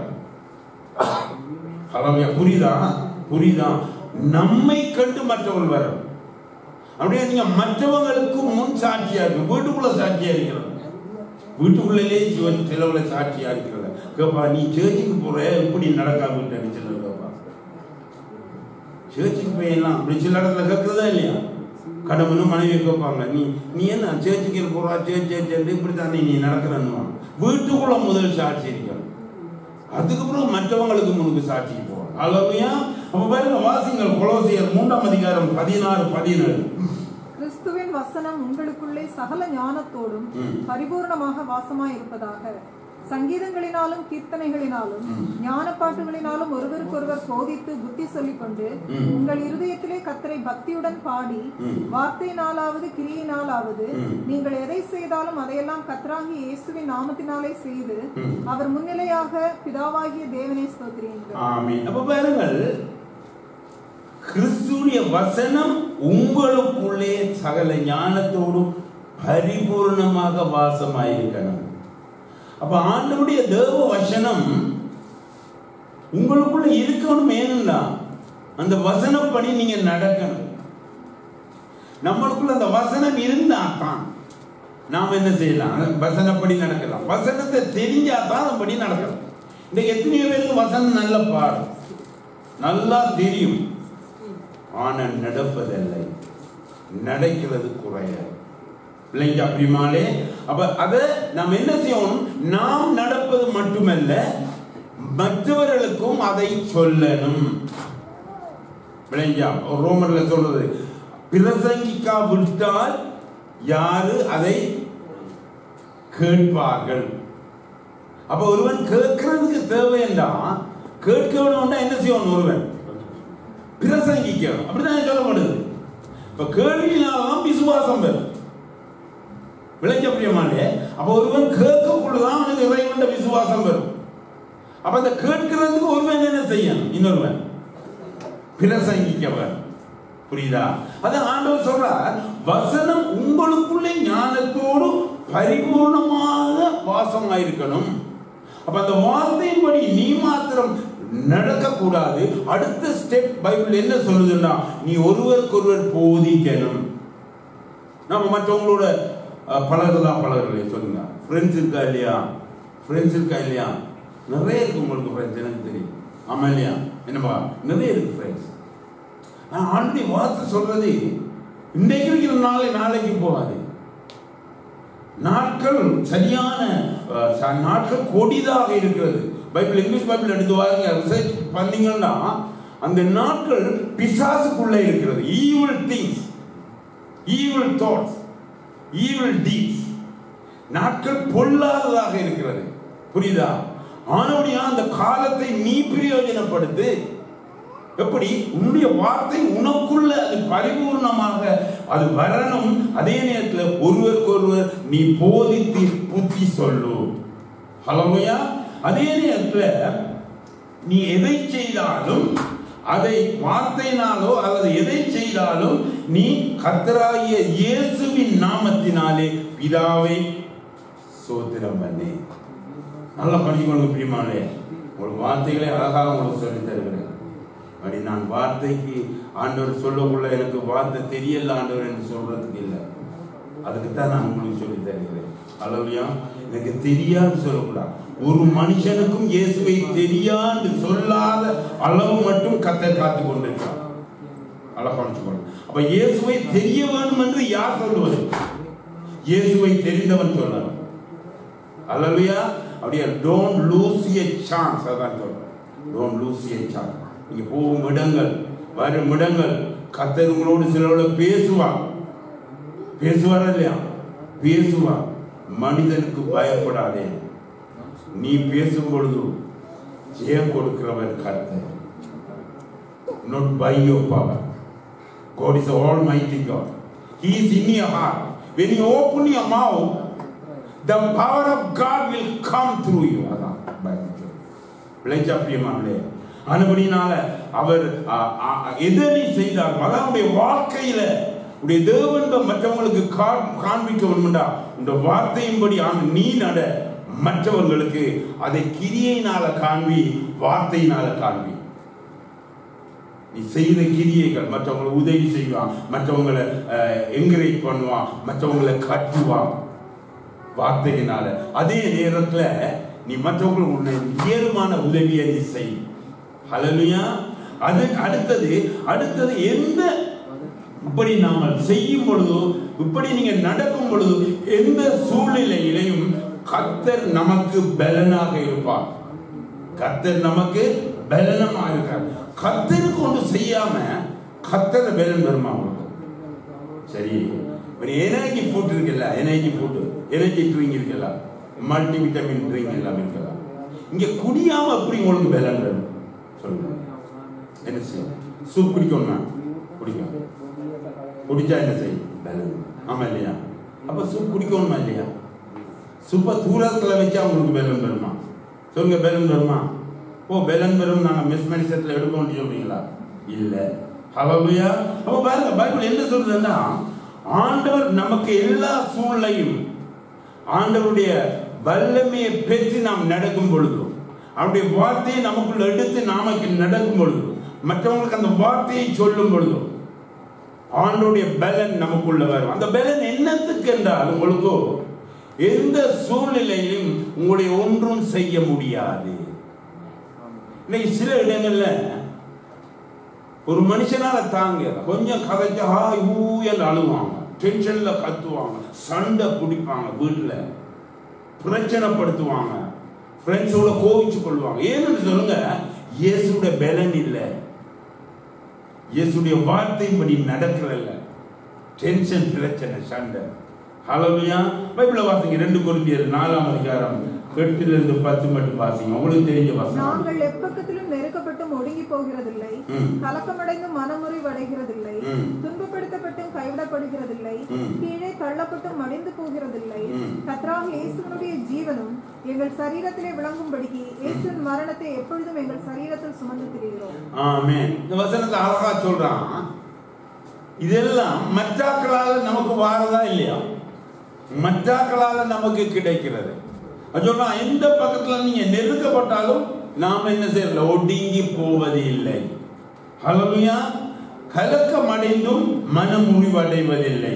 புரியுதா? நம்மை கண்டு மற்றவர்கள் வர. அப்படியே நீங்க மற்றவங்களுக்கு முன் சாட்சியா இருக்கு. வீட்டுக்குள்ள சாட்சியா இருக்கிறது, வீட்டுக்குள்ளே சிலவுல சாட்சியா இருக்கிறது. கேப்பா, நீ சேர்ச்சுக்கு போற, எப்படி நடக்காம கேப்பா, சேர்ச்சுக்கு போயெல்லாம் அப்படி சில இடத்துல கேட்கறதா இல்லையா? கடவுளும் மனைவி கேட்பாங்க, நீ என்ன சேர்ச்சுக்கு போறா, சேர்ச்சு இப்படித்தானே நீ நடக்கிறன்னு. வீட்டுக்குள்ள முதல் சாட்சி இருக்கிறது, அதுக்கப்புறம் மற்றவங்களுக்கு முன்னுக்கு சாட்சிக்கு போறோம். அல்லவையா, அப்ப பாருங்க, வாசிங்கள் கொலோசியர் 3ஆம் அதிகாரம் 16-17. கிறிஸ்துவின் வசனம் உங்களுக்குள்ளே சகல ஞானத்தோடும் பரிபூர்ணமாக வாசமாய் இருப்பதாக, சங்கீதங்களினாலும் கீர்த்தனைகளினாலும் ஞானப்பாட்டுகளினாலும் ஒருவருக்கொருவர் போதித்து புத்தி சொல்லிக் கொண்டு உங்கள் இருதயத்திலே கர்த்தரை பக்தியுடன் பாடி, வார்த்தையினாலாவது கிரியினாலாவது நீங்கள் எதை செய்தாலும் அதையெல்லாம் கர்த்தராகிய இயேசுவின் நாமத்தினாலே செய்து அவர் முன்னிலையாக பிதாவாகிய தேவனை ஸ்தோத்திரியுங்கள். ஆமென். அப்ப பாருங்கள், கிறிஸ்துவின் வசனம் உங்களுக்குள்ளே சகல ஞானத்தோடும் பரிபூர்ணமாக வாசமாயிருக்கணும். அப்ப ஆண்டவருடைய தேவ வசனம் உங்களுக்குள்ள இருக்கணும். ஏன்னா அந்த வசனப்படி நீங்க நடக்கணும். நம்மளுக்குள்ள அந்த வசனம் இருந்தா தான் நாம் என்ன செய்யலாம், வசனப்படி நடக்கலாம். வசனத்தை தெரிஞ்சாதான் அப்படி நடக்கலாம். இந்த எத்தனையோ பேருக்கு வசனம் நல்ல பாடம், நல்லா தெரியும், ஆனா நடப்பதில்லை, நடக்கிறது குறைய. பிள்ளைங்க அப்ப அத நாம் என்ன செய்யணும், நாம் நடப்பது மட்டுமல்ல மற்றவர்களுக்கும் அதை சொல்லணும். பிள்ளைங்க ரோமர்ல சொல்றது, பிரசங்கிக்கா விட்டால் யாரு அதை கேட்பார்கள். அப்ப ஒருவன் கேட்கறதுக்கு தேவையா, கேட்க வேணும்னா என்ன செய்யணும், ஒருவன் பிரசங்கிக்கணும். அப்படிதான் சொல்லப்படுது. இப்ப கேள்வியினால்தான் விசுவாசம் வரும். விளைஞ்ச பிரியமானே, அப்ப ஒருவன் கேட்கக்குள்ளதான் அவனுக்கு இறைவன் விசுவாசம் வரும். அப்ப அந்த கேட்கிறதுக்கு ஒருவன் என்ன செய்யணும், இன்னொருவன் பிரசங்கிக்கவன். புரியுதா? அதான் ஆண்டவர் சொல்றார், வசனம் உங்களுக்குள்ளே ஞானத்தோடு பரிபூர்ணமாக வாசமாயிருக்கணும். அப்ப அந்த வார்த்தையின்படி நீ மாத்திரம் நடக்க கூடாது. அடுத்த ஸ்டெப் பைபிள் என்ன சொல்லுதுன்னா, நீ ஒருவருக்கு ஒருவர் போதிக்கணும். நம்ம மற்றவங்களோட பழகலையே சொல்லுங்க. ஃப்ரெண்ட்ஸ் இருக்கா இல்லையா? ஃப்ரெண்ட்ஸ் இருக்கா இல்லையா? நிறைய இருக்கு உங்களுக்கு ஃப்ரெண்ட்ஸ், எனக்கு தெரியும். ஆமா இல்லையா? என்னப்பா, நிறைய இருக்கு ஃப்ரெண்ட்ஸ். ஆல்ரெடி வார்த்தை சொல்றது இன்றைக்கு இருக்கிற நாளைக்கு போகாது. நாட்கள் சரியான நாட்கள் கொடிதாக இருக்கிறது. பைபிள், இங்கிலீஷ் பைபிள் எடுத்து வாங்க, ரிசர்ச் பண்ணீங்கன்னா அந்த நாட்கள் பிசாசுக்குள்ளே இருக்கிறது. Evil things, evil thoughts, evil deeds. நாட்கள் பொல்லாததாக இருக்கிறது. புரியுதா? ஆனபடியா அந்த காலத்தை நீ பிரயோஜனப்படுத்து. எப்படி? உன்னுடைய வார்த்தை உனக்குள்ள அது பரிபூர்ணமாக அது வரணும். அதே நேரத்தில் ஒருவருக்கொருவர் நீ போதித்து புத்தி சொல்லு. ஹல்லேலூயா. அதே நேரத்தில் நீ எதை செய்தாலும், அதை வார்த்தையினாலோ அல்லது எதை செய்தாலும் நீ கர்த்தராகிய இயேசுவின் நாமத்தினாலே பிதாவை ஸ்தோத்திரம் பண்ணு. நல்லா படிக்கணும் பிரியமானே. ஒரு வார்த்தைகளை அழகாக உங்களுக்கு சொல்லி தருகிறேன். அப்படி நான் வார்த்தைக்கு ஆண்டவர் சொல்லக்குள்ள எனக்கு வார்த்தை தெரியல ஆண்டவர் என்று சொல்றதுக்கு இல்லை, அதுக்குத்தான் நான் உங்களுக்கு சொல்லி தருகிறேன். அல்லையா, எனக்கு தெரியாது சொல்லக்கூடாது. ஒரு மனுஷனுக்கும் இயேசுவை தெரியாது சொல்லாத அளவு மட்டும் கர்த்தர் காத்து கொண்டிருக்கிறார். அழகான. அப்ப இயேசுவை தெரிய வேண்டும் என்று யார் சொல்லுவது? இயேசுவை தெரிந்தவன் சொல்றான். அல்லேலூயா. அப்படியே don't lose a chance. அதான் சொல்றேன், don't lose a chance. நீங்க போகும் இடங்கள், வரும் இடங்கள், கர்த்தர் உங்களோடு சிலரோட பேசுவார் இல்லையா? பேசுவார். மனிதனுக்கு பயப்படாதே. நீ பேசும் பொழுது ஜெயம் கொடுக்கிறவர் கர்த்தர். Not by your power. God is the Almighty God. He is in your heart. When you open your mouth, the power of God will come through you. அதான் பைபிள். பிழைச்சா பிரியமானே. அனுபடினால அவர் எதனை செய்தார், அவருடைய வாழ்க்கையில உடைய தேவன் மற்றவங்களுக்கு காண்பிக்க வேண்டும்டா இந்த வார்த்தையின்படி நீ நட, மற்றவர்களுக்கு அதை கிரியையினால காண்பி, வார்த்தையினால காண்பி. நீ செய்த கிரியைகள் மற்றவங்களை உதவி செய்வான், மற்றவங்களை என்கரேஜ் பண்ணுவான், மற்றவங்களை கட்டுவான் வார்த்தையினால. அதே நேரத்தில் நீ மற்றவங்களுக்கு இயல்பான உதவியை நீ செய். ஹல்லேலூயா. அது அடுத்தது எந்த இப்படி நாம செய்யும் பொழுது, இப்படி நீங்க நடக்கும் பொழுது, எந்த சூழ்நிலையிலையும் கர்த்தர் நமக்கு பலனாக இருப்பார். கர்த்தர் நமக்கு பலனமாக இருக்கார். கர்த்தருக்கு ஒன்று செய்யாம கர்த்தர் பலன் வருமா? சரி, எனர்ஜி ஃபுட் இருக்குல்ல, எனர்ஜி ட்ரிங்க் இருக்குல்ல, மல்டி விட்டமின் ட்ரிங்க் எல்லாம் இருக்கலாம். இங்க குடியாம எப்படி உங்களுக்கு பலன் வரும் சொல்லுங்க? என்ன செய்யும்? சூப் குடிக்கணும்னா குடிக்கும், குடிச்சா என்ன செய்யும்? பலன். ஆமா இல்லையா? அப்ப சூப் குடிக்கணுமா இல்லையா? சூப்பை தூரத்துல வச்சா உங்களுக்கு பலன் வருமா? சொல்லுங்க, பலன் வருமா? பலன் வரும். நாங்க மிஸ்மெடிசத்துல எடுக்கணும்னு சொல்றீங்களா? இல்ல. ஹல்லேலூயா. அப்ப பாருங்க, பைபிள் என்ன சொல்றதுன்னா, ஆண்டவர் நமக்கு எல்லா சூழ்நிலையும் ஆண்டவருடைய வல்லமையை பெற்று நாம் நடக்கும் பொழுது, அவருடைய வார்த்தையை நமக்குள்ள எடுத்து நாமக்கு நடக்கும் பொழுது, மற்றவங்களுக்கு அந்த வார்த்தையை சொல்லும் பொழுது ஆண்டவருடைய பலன் நமக்குள்ள வரும். அந்த பலன் என்னத்துக்கு என்றால், உங்களுக்கு எந்த சூழ்நிலையிலும் உங்களுடைய ஒன்றும் செய்ய முடியாது. இன்னைக்கு சில இடங்கள்ல ஒரு மனுஷனால தாங்க கொஞ்சம் கதைச்சா அழுவாங்க, டென்ஷன்ல கத்துவாங்க, சண்டை பிடிப்பாங்க, வீட்டுல பிரச்சனைப்படுத்துவாங்க, ஃப்ரெண்ட்ஸோட கோவிச்சு கொள்வாங்க. ஏன்னு சொல்லுங்க, இயேசுடைய பலன் இல்லை, இயேசுடைய வார்த்தையின்படி நடக்கல, டென்ஷன், பிரச்சனை, சண்டை. ஹல்லேலூயா. பைபிள வாசிங்க, 2 கொரிந்தியர் 4ஆம் அதிகாரம் 8-10 மட்டும் வாசிங்க. உங்களுக்கு தெரிஞ்ச வாசிங்க. நாங்கள் எப்பக்கத்திலும் நெருக்கப்பட்டும் ஒடுங்கி போகிறதில்லை, கலக்கமடைந்து மனமுறிவடைகிறதில்லை, துன்பப்படுத்தப்பட்டும் கைவிடப்படுகிறதில்லை, கீழே தள்ளப்பட்டும் மடிந்து போகிறதில்லை. கர்த்தராகிய இயேசுவினுடைய ஜீவனும் எங்கள் சரீரத்திலே விளங்கும்படிக்கு இயேசுவின் மரணத்தை எப்பொழுதும் எங்கள் சரீரத்தில் சுமந்து திரிகிறோம். ஆமென். இந்த வசனத்தை அழகா சொல்றான். இதெல்லாம் மற்றாக்களால நமக்கு வாரதா இல்லையா? மற்றாக்களால நமக்கு கிடைக்கிறது. சொல்றா, எந்த பக்கத்துல நீங்க நெருக்கப்பட்டாலும் நாம என்ன செய்யல, ஒடுங்கி போவது இல்லை. ஹல்லேலூயா. கலக்கம் அடைந்தும் மனம் முறிவடைவதில்லை,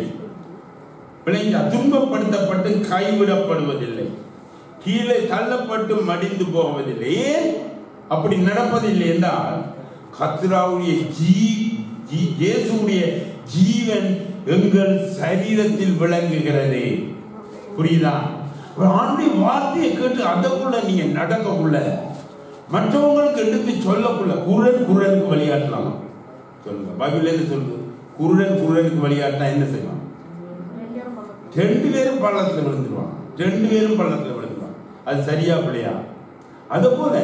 துன்பப்படுத்தப்பட்டு கைவிடப்படுவதில்லை, கீழே தள்ளப்பட்டு மடிந்து போவதில்லை. ஏன் அப்படி நடப்பதில்லை என்றால், கர்த்தருடைய இயேசுடைய ஜீவன் எங்கள் சரீரத்தில் விளங்குகிறது. புரியுதா? ஆண்டுடைய வார்த்தையை கேட்டு அதற்குள்ள நீங்க நடக்கக்குள்ள, மற்றவங்களுக்கு எடுத்து சொல்லக்குள்ள, குருடனுக்கு வழிகாட்டலாம். சொல்லுங்க, பைபிள் என்ன சொல்லுது? குருடனுக்கு வழிகாட்டினா என்ன செய்வான்? 2 பேரும் பள்ளத்துல விழுந்துருவான். 2 பேரும் பள்ளத்துல விழுந்துருவான். அது சரியா பிள்ளையா? அது போல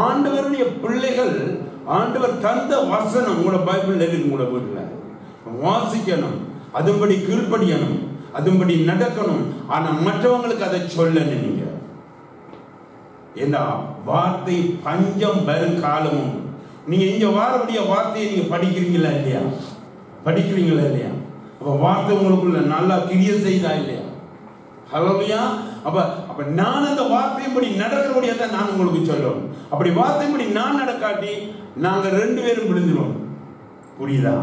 ஆண்டவருடைய பிள்ளைகள், ஆண்டவர் தந்த வசனம் உங்களோட பைபிள் இருக்கு, உங்களோட வீட்டுல வாசிக்கணும், அதுபடி கீழ்ப்படியணும், அதுபடி நடக்கணும். ஆனா மற்றவங்களுக்கு அதை சொல்லணும். நீங்க ஏன்னா வார்த்தை பஞ்சம் வரும் காலமும். நீங்க இங்க வாரக்கூடிய வார்த்தையை நீங்க படிக்கிறீங்களா இல்லையா? படிக்கிறீங்களா இல்லையா? அப்ப வார்த்தை உங்களுக்குள்ள நல்லா கிரிய செய்தா இல்லையா? ஹல்லேலூயா. அப்ப நான் அந்த வார்த்தையின்படி நடக்கிறபடியா நான் உங்களுக்கு சொல்லணும். அப்படி வார்த்தையின்படி நான் நடக்காட்டி நாங்க 2 பேரும் விழுந்துருவோம். புரியுதா?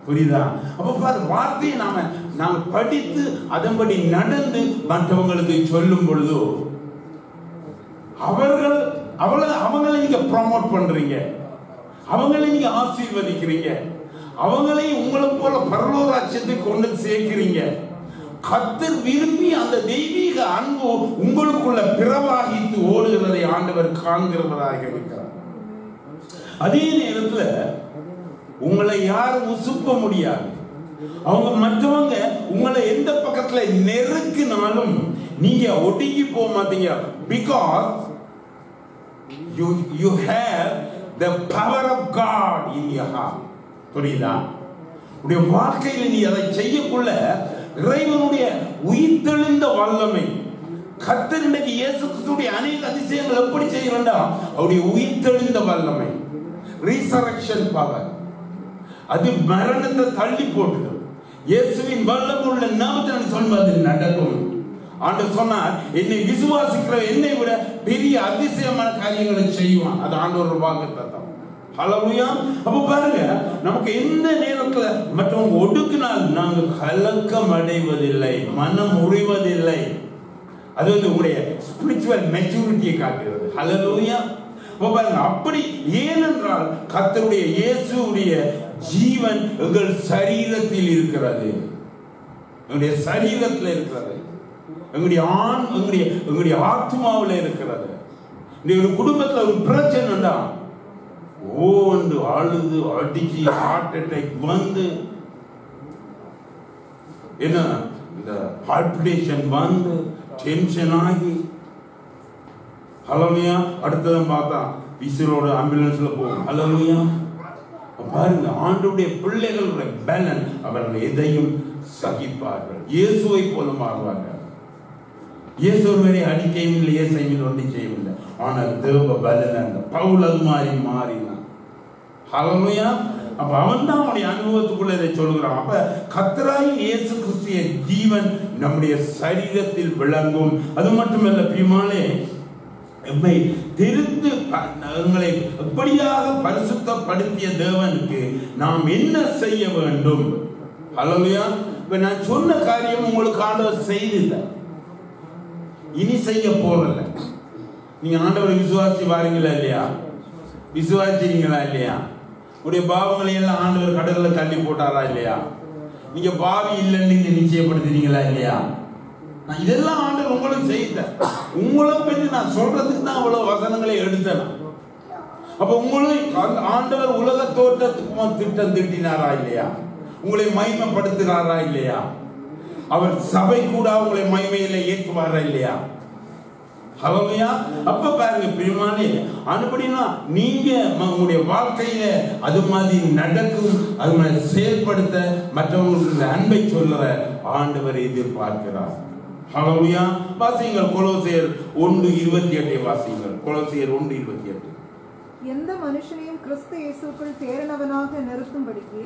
புரியுதா? அப்ப பாரு, வார்த்தையை நாம படித்து அதன்படி நடந்து மற்றவங்களுக்கு சொல்லும் பொழுதோ அவங்களை நீங்க ப்ரமோட் பண்றீங்க, அவங்களை நீங்க ஆசீர்வதிக்கிறீங்க, அவங்களை உங்களை போல பரலோக ராஜ்யத்தை கொண்டு சேர்க்கிறீங்க. கர்த்தர் விரும்பி அந்த தெய்வீக அன்பு உங்களுக்குள்ள பிரவாகித்து ஓடுகிறதை ஆண்டவர் காண்கிறவராக இருக்கிறார். அதே நேரத்துல உங்களை யாரும் உசுப்ப முடியாது. அவங்க மற்றவங்க உங்களை எந்த பக்கத்துல நெருக்கினாலும் நீங்க ஒடுங்கி போக மாட்டீங்க. Because you have the power of God in your heart. புரியுதா? உடைய வாழ்க்கையில் நீ அதை செய்யக்குள்ள இறைவனுடைய உயிர்த்தெழுந்த வல்லமை, கர்த்தர் இன்னைக்கு இயேசு கிறிஸ்துவுடைய அநேக அதிசயங்கள் எப்படி செய்யறா, அவருடைய உயிர்த்தெழுந்த வல்லமை, resurrection power, அது மரணத்தை தள்ளி போட்டுது. இயேசுவின் வல்லமுள்ள நாமத்தில் சொல்வது நடக்கும். ஆண்டவர் சொன்னார், என்னை விசுவாசிக்கிற என்னை விட பெரிய அதிசயமான காரியங்களை செய்வான். அது ஆண்டவர் வாக்குத்தத்தம். ஹல்லேலூயா. அப்ப பாருங்க, நமக்கு எந்த நேரத்துல மற்றவங்க ஒடுக்கினால் நாங்கள் கலக்கம் அடைவதில்லை, மனம் உறைவதில்லை. அது உங்களுடைய ஸ்பிரிச்சுவல் மெச்சூரிட்டியை காட்டுகிறது. ஹல்லேலூயா. பாருங்க, அப்படி ஏனென்றால் கர்த்தருடைய இயேசுவுடைய ஜீவன் எங்கள் சரீரத்தில் இருக்கிறது, எங்களுடைய சரீரத்தில் இருக்கிறது, எங்களுடைய ஆத்மாவில் இருக்கிறது. ஒரு குடும்பத்தில் ஒரு பிரச்சனை ஓண்டு அழுது அடிச்சு ஹார்ட் அட்டாக் வந்து என்ன இந்த பால்பிடேஷன் வந்து டென்ஷன் ஆகி, ஹல்லேலூயா, அடுத்ததான் பார்த்தா விசிலோட ஆம்புலன்ஸ்ல போகும். ஹல்லேலூயா. பாருங்க, ஆண்டவருடைய பிள்ளைகளுடைய பலன், அவர்கள் எதையும் சகிப்பார்கள், இயேசுவை போல மாறுவார்கள். இயேசு ஒருவரை அடிக்கையும் இல்லை, இயேசையும் ஒன்றும் செய்யவில்லை. ஆனால் தேவ பலன் அந்த பவுல் அது மாதிரி மாறினான். ஹல்லேலூயா. அப்ப அவன் தான் அவனுடைய அனுபவத்துக்குள்ள இதை சொல்கிறான். அப்ப கர்த்தராகிய இயேசு கிறிஸ்துவின் ஜீவன் நம்முடைய சரீரத்தில் விளங்கும். அது மட்டுமல்ல, பிரியமானே, எம்மை தெரிந்து எங்களை எப்படியாக பரிசுத்தப்படுத்திய தேவனுக்கு நாம் என்ன செய்ய வேண்டும்? ஹல்லேலூயா. இப்ப நான் சொன்ன காரியம் உங்களுக்கு ஆண்டவர் செய்துட்டார், இனி செய்ய போறதில்லை. நீங்க ஆண்டவரை விசுவாசி வாரீங்களா இல்லையா? விசுவாசிங்களா இல்லையா? உடைய பாவங்களை எல்லாம் ஆண்டவர் கடல்ல தள்ளி போட்டாரா இல்லையா? நீங்க பாவி இல்லைன்னு நீங்க நிச்சயப்படுத்துறீங்களா இல்லையா? இதெல்லாம் ஆண்டவர் உங்களுக்கு செய்த, உங்களை பற்றி நான் சொல்றதுக்கு தான் அவ்வளவு வசனங்களை எடுத்தேன். அப்ப உங்களை ஆண்டவர் உலக தோற்றத்துக்கு திட்டம் திட்டினாரா இல்லையா? உங்களை மகிமைப்படுத்துகிறாரா இல்லையா? அவர் சபை கூட உங்களை மகிமையில ஏற்றுவாரா இல்லையா? ஹல்லேலூயா. அப்ப பாருங்க பிரியமானே, அப்படின்னா நீங்க உங்களுடைய வாழ்க்கையில அது மாதிரி நடக்கும், அது மாதிரி செயல்படுத்த மற்றவங்களுக்கு அன்பை சொல்லுற ஆண்டவர் எதிர்பார்க்கிறார். ஹல்லேலூயா. வாசியுங்கள் கொலோசியர் 1:28 வாசியுங்கள். கொலோசியர் 1:28. எந்த மனுஷனையும் கிறிஸ்து இயேசுக்குள் தேறினவனாக நிறுத்தும்படிக்கு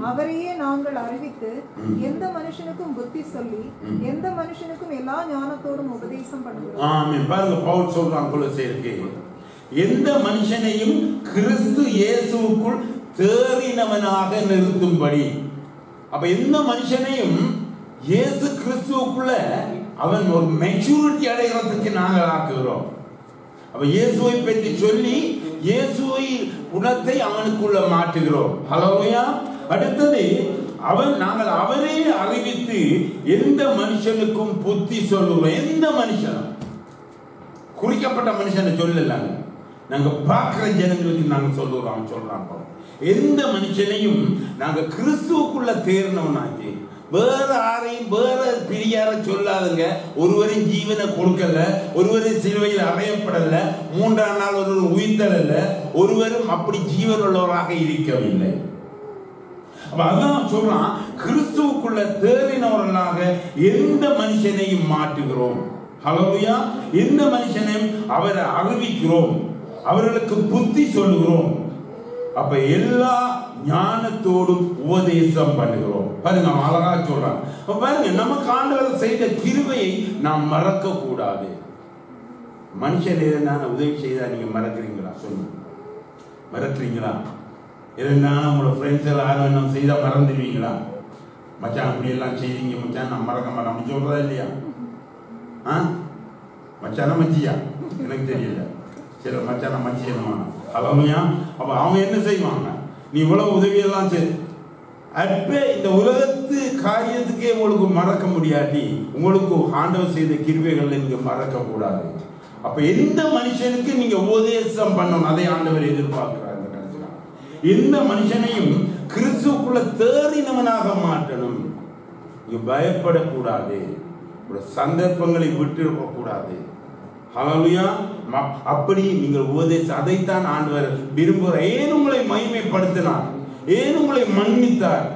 அவரையே நாங்கள் அறிவித்து, எந்த மனுஷனுக்கும் புத்தி சொல்லி, எந்த மனுஷனுக்கும் எல்லா ஞானத்தோடும் உபதேசம் பண்ணுகிறோம். ஆமென். பாருங்க, பவுல் சொல்றான் கொலோசியருக்கு, எந்த மனுஷனையும் கிறிஸ்து இயேசுவுக்குள் தேறினவனாக நிறுத்தும்படி. அப்ப எந்த மனுஷனையும் இயேசு கிறிஸ்துவுக்குள்ள அவன் ஒரு மெச்சூரிட்டி அடைகிறதுக்கு நாங்கள் ஆக்குகிறோம். அப்ப இயேசுவை பற்றி சொல்லி இயேசுவை குணத்தை அவனுக்குள்ள மாற்றுகிறோம். ஹல்லேலூயா. அடுத்தது நாங்கள் அவரே அறிவித்து எந்த மனுஷனுக்கும் புத்தி சொல்லுவோம். எந்த மனுஷனும், குறிக்கப்பட்ட மனுஷனை சொல்லலாங்க, நாங்க பார்க்கிற ஜனங்களுக்கு நாங்க சொல்லுறோம். எந்த மனுஷனையும் நாங்க கிறிஸ்துவுக்குள்ள தேர்னவனாக்கி வேற யாரையும் வேற பிரியார சொல்லாதுங்க. ஒருவரின் ஜீவனை கொடுக்கல, ஒருவரின் சிலுவையில் அறையப்படல, 3ஆம் நாள் ஒருவர் உயிர்த்தல, ஒருவரும் அப்படி ஜீவன் உள்ளவராக இருக்கவில்லை. அதான் சொல்றான், கிறிஸ்துவுக்குள்ள தேறினவர்களாக எந்த மனுஷனையும் மாற்றுகிறோம். ஹல்லேலூயா. எந்த மனுஷனையும் அவரை அறிவிக்கிறோம், அவர்களுக்கு புத்தி சொல்லுகிறோம். அப்ப எல்லா ஞானத்தோடும் உபதேசம் பண்ணுகிறோம். பாருங்க, அழகா சொல்றாங்க. பாருங்க, நமக்கு ஆண்டவர் செய்த கிருபையை நாம் மறக்க கூடாது. மனுஷன் எதனால உதவி செய்தா நீங்க மறக்கிறீங்களா? சொல்லுங்க, மறக்கிறீங்களா? எதனால உங்களோட ஃப்ரெண்ட்ஸ் எல்லாரும் என்ன செய்தா மறந்துடுவீங்களா? மச்சான் அப்படி எல்லாம் செய்வீங்க மச்சான், நான் மறக்க மாட்டேன் அப்படி சொல்றதா இல்லையா? மச்சானா மச்சியா எனக்கு தெரியல, சரி மச்சானா மச்சி என்னமா ஹல்லேலூயா. அப்ப அவங்க என்ன செய்வாங்க? நீ இவ்வளவு உதவியெல்லாம் செய், அப்ப இந்த உலகத்து காரியத்துக்கே உங்களுக்கு மறக்க முடியாட்டி உங்களுக்கு ஆண்டவர் செய்த கிருபைகளை நீங்க மறக்க கூடாது. அப்ப எந்த மனுஷனுக்கு நீங்க உபதேசம் பண்ணணும், அதை ஆண்டவர் எதிர்பார்க்கிறார். எந்த மனுஷனையும் கிறிஸ்துவுக்குள்ள தேறினவனாக மாற்றணும். நீங்க பயப்படக்கூடாது, சந்தர்ப்பங்களை விட்டு கூடாது. ஹல்லேலூயா. அப்படி நீங்கள் உபதேசம், அதைத்தான் ஆண்டவர் விரும்புகிறார். ஏன் உங்களை மகிமைப்படுத்தினார், ஏன் உங்களை மன்னித்தார்,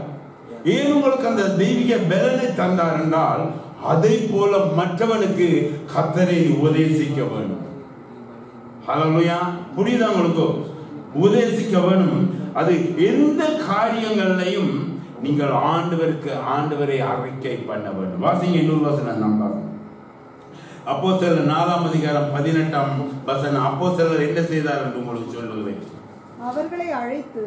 ஏன் உங்களுக்கு அந்த தெய்வீக பலனை தந்தார் என்றால், அதை போல மற்றவனுக்கு கர்த்தரை உபதேசிக்க வேண்டும். ஹல்லேலூயா. புரியுதா உங்களுக்கு? உபதேசிக்க வேண்டும். அது எந்த காரியங்களையும் நீங்கள் ஆண்டவரை அறிக்கை பண்ண வேண்டும். வாசிங்க இன்னொரு வசனம் நம்பாங்க. அப்போஸ்தலர் 4ஆம் அதிகாரம் 18ஆம் வசனம். அப்போஸ்தலர் என்ன செய்தார் என்று உங்களுக்கு சொல்லுகிறேன். அவர்களை அழைத்து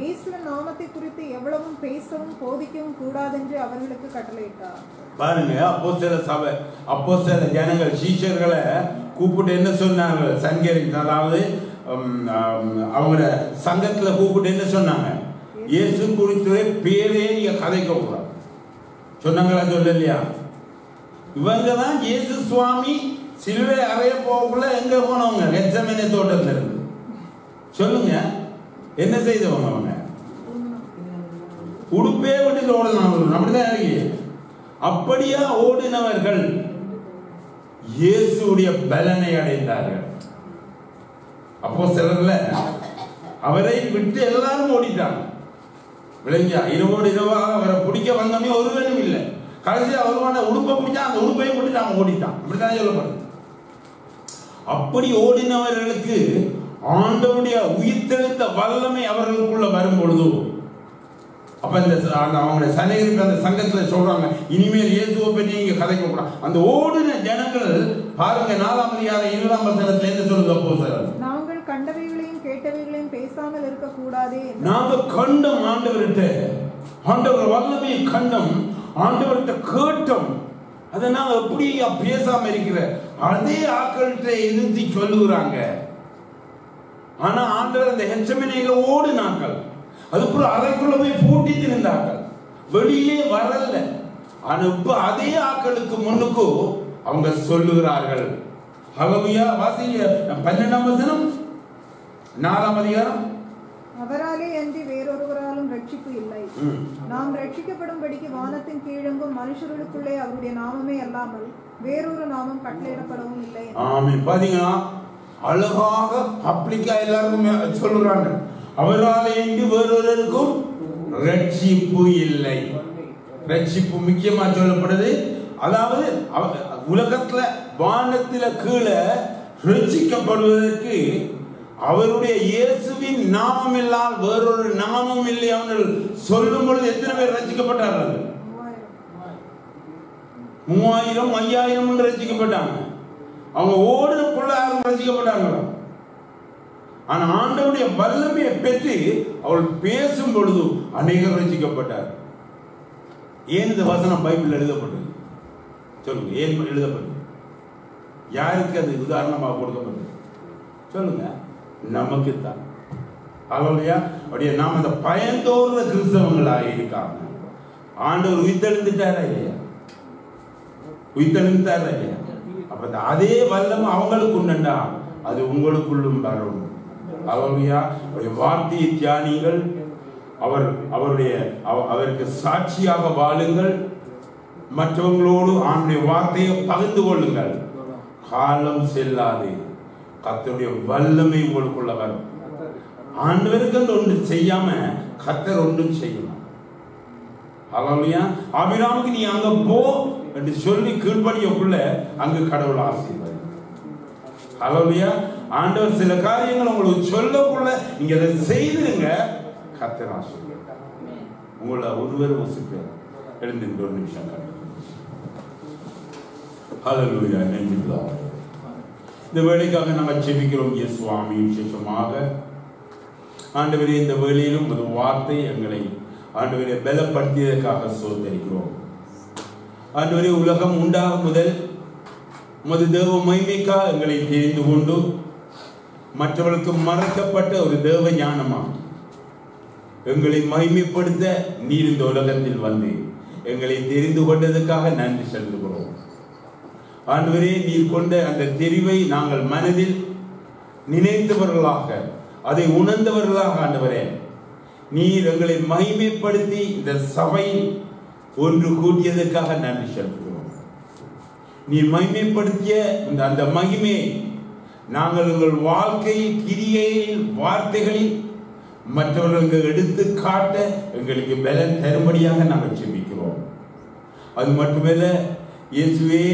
இயேசுவின் நாமத்தை குறித்து எவ்வளவும் பேசவும் போதிக்கவும் கூடாதென்று அவர்களுக்கு கட்டளையிட்டார். பாருங்க, அப்போஸ்தலர் சபை, அப்போஸ்தலர் ஜனங்கள் சீஷர்களை கூப்பிட்டு என்ன சொன்னாங்க? சங்கரின், அதாவது அவங்க சங்கத்துல கூப்பிட்டு என்ன சொன்னாங்க? இயேசு குறித்து பேரே நீங்க கதைக்க கூடாது சொன்னாங்களா? சொல்லலையா? இவங்க தான் இயேசு சுவாமி சிலுவை அறைய போகக்குள்ள எங்க போனவங்க? கெத்செமனே தோட்டத்துல இருந்து. சொல்லுங்க, என்ன செய்தவங்க? அவங்க உடுப்பே விட்டு ஓடினவர்கள். அப்படிதான் இருக்கு. அப்படியா ஓடினவர்கள் இயேசுடைய பலனை அடைந்தார்கள். அப்போஸ்தலர்ல அவரை விட்டு எல்லாரும் ஓடிட்டாங்க. விளங்கியா? இரவோடு இரவாக அவரை பிடிக்க வந்தோடனே ஒருவனும் இல்லை. கடைசியா ஒருவனை உடுப்பை பிடிச்சா அந்த உடுப்பையும் பிடிச்சி அவன் ஓடிட்டான். அப்படித்தான் சொல்லப்படுது. அப்படி ஓடினவர்களுக்கு ஆண்டவருடைய உயிர்த்தெழுந்த வல்லமை அவர்களுக்குள்ள வரும் பொழுது, அப்ப இந்த அவங்களுடைய சனைகளுக்கு அந்த சங்கத்துல சொல்றாங்க, இனிமேல் இயேசுவை பற்றி நீங்க கதைக்க கூடாது. அந்த ஓடின ஜனங்கள் பாருங்க, 4ஆம் அதிகாரம் 20ஆம் வசனத்துல என்ன சொல்லுது? அப்போஸ்தலர், நாங்கள் கண்டவைகளையும் கேட்டவைகளையும் பேசாமல் இருக்க கூடாதே. நாங்க கண்டம் ஆண்டவர்கிட்ட, ஆண்டவர் வல்லமையை கண்டம், ஆண்டவர்கிட்ட கேட்டோம். அதை நாங்க எப்படி பேசாம இருக்கிற அதே ஆட்கள்கிட்ட எதிர்த்து சொல்லுகிறாங்க. ஆனா ஆண்டவர் அந்த கெத்செமனேயில ஓடினார்கள். அதுக்கப்புறம் அறைக்குள்ள போய் பூட்டி இருந்தார்கள், வெளியே வரல. ஆனா இப்ப அதே ஆட்களுக்கு முன்னுக்கு அவங்க சொல்லுகிறார்கள். ஹல்லேலூயா. வாசிங்க 12ஆம் வசனம் 4ஆம் அதிகாரம். அவராலே அன்றி வேறொருவராலும் ரட்சிப்பு இல்லை. நாம் ரட்சிக்கப்படும்படிக்கு வானத்தின் கீழெங்கும் மனுஷர்களுக்குள்ளே அவருடைய நாமமே அல்லாமல் வேறொரு நாமம் கட்டளையிடப்படவும் இல்லை. ஆமென். பாத்தீங்களா? அழகாக பப்ளிக்கா எல்லாருமே சொல்லுறாங்க, அவராலே அன்றி வேறொருவருக்கும் ரட்சிப்பு இல்லை. ரட்சிப்பு முக்கியமா சொல்லப்படுது. அதாவது உலகத்துல வானத்தில கீழே ரட்சிக்கப்படுவதற்கு அவருடைய இயேசுவின் நாமம் இல்லால் வேறொரு நாமம் இல்லை. அவர்கள் சொல்லும் பொழுது எத்தனை பேர் ரட்சிக்கப்பட்டார்கள்? 3000 5000 ரட்சிக்கப்பட்டாங்க. அவங்க ஓடுறதுக்குள்ள யாரும் ரட்சிக்கப்பட்டாங்களா? ஆனா ஆண்டவருடைய வல்லமையை பெற்று அவள் பேசும் பொழுது அநேகர் ரட்சிக்கப்பட்டார். ஏன் இந்த வசனம் பைபிள் எழுதப்பட்டது? சொல்லுங்க, ஏன் எழுதப்பட்டது? யாருக்கு அது உதாரணமாக கொடுக்கப்பட்டது? சொல்லுங்க, நமக்கு தான். ஹல்லேலூயா. அப்படியே நாம் அந்த பயந்தோர்ற கிறிஸ்தவங்களாக இருக்காங்க. ஆண்டவர் உயிர்த்தெழுந்துட்டாரா இல்லையா? உயிர்த்தெழுந்துட்டாரா இல்லையா? அப்ப அதே வல்லமை அவங்களுக்கு உண்டா, அது உங்களுக்குள்ளும் வரும். ஹல்லேலூயா. வார்த்தையை தியானிங்கள், அவருக்கு சாட்சியாக வாழுங்கள், மற்றவங்களோடு ஆண்டுடைய வார்த்தையை பகிர்ந்து கொள்ளுங்கள். காலம் செல்லாது, கர்த்தருடைய வல்லமை உங்களுக்குள்ள வரும். ஆண்டவருக்கு ஒன்று செய்யாம கர்த்தர் ஒன்றும் செய்யணும். ஹல்லேலூயா. ஆபிரகாமுக்கு நீ அங்க போ என்று சொல்லி கீழ்ப்படியக்குள்ள அங்கு கடவுள் ஆசீர்வதி. ஹல்லேலூயா. ஆண்டவர் சில காரியங்கள் உங்களுக்கு சொல்லக்குள்ள நீங்க அதை செய்துங்க, கர்த்தர் ஆசீர்வதி. உங்களை ஒருவர் ஒசிப்பேர் எழுந்து ஒரு நிமிஷம் கண்டு. ஹல்லேலூயா. நன்றிதான். இந்த வேலைக்காக நாங்கள் ஜெபிக்கிறோம் சுவாமி. விசேஷமாக ஆண்டவரே, இந்த வேளையிலும் ஒரு வார்த்தை எங்களை ஆண்டவரே பலப்படுத்தியதற்காக சோதரிக்கிறோம். ஆண்டவரே, உலகம் உண்டாகும் முதல் உமது தேவ மகிமைக்காக எங்களை தெரிந்து கொண்டு மற்றவர்களுக்கு மறைக்கப்பட்ட ஒரு தேவ ஞானமாக எங்களை மகிமைப்படுத்த நீர் இந்த உலகத்தில் வந்து எங்களை தெரிந்து கொண்டதற்காக நன்றி செலுத்துகிறோம். ஆண்டவரே, நீர் கொண்ட அந்த தெரிவை நாங்கள் மனதில் நினைத்தவர்களாக, அதை உணர்ந்தவர்களாக ஆண்டவரே, நீர் எங்களை மகிமைப்படுத்தி இந்த சபை ஒன்று கூட்டியதற்காக நன்றி செலுத்துகிறோம். நீர் மகிமைப்படுத்திய அந்த மகிமையை நாங்கள் எங்கள் வாழ்க்கையில், கிரியையில், வார்த்தைகளில் மற்றவர்களுக்கு எடுத்து காட்ட எங்களுக்கு பலன் தரும்படியாக நாங்கள் ஜெபிக்கிறோம். அது மட்டுமல்ல இயேசுவே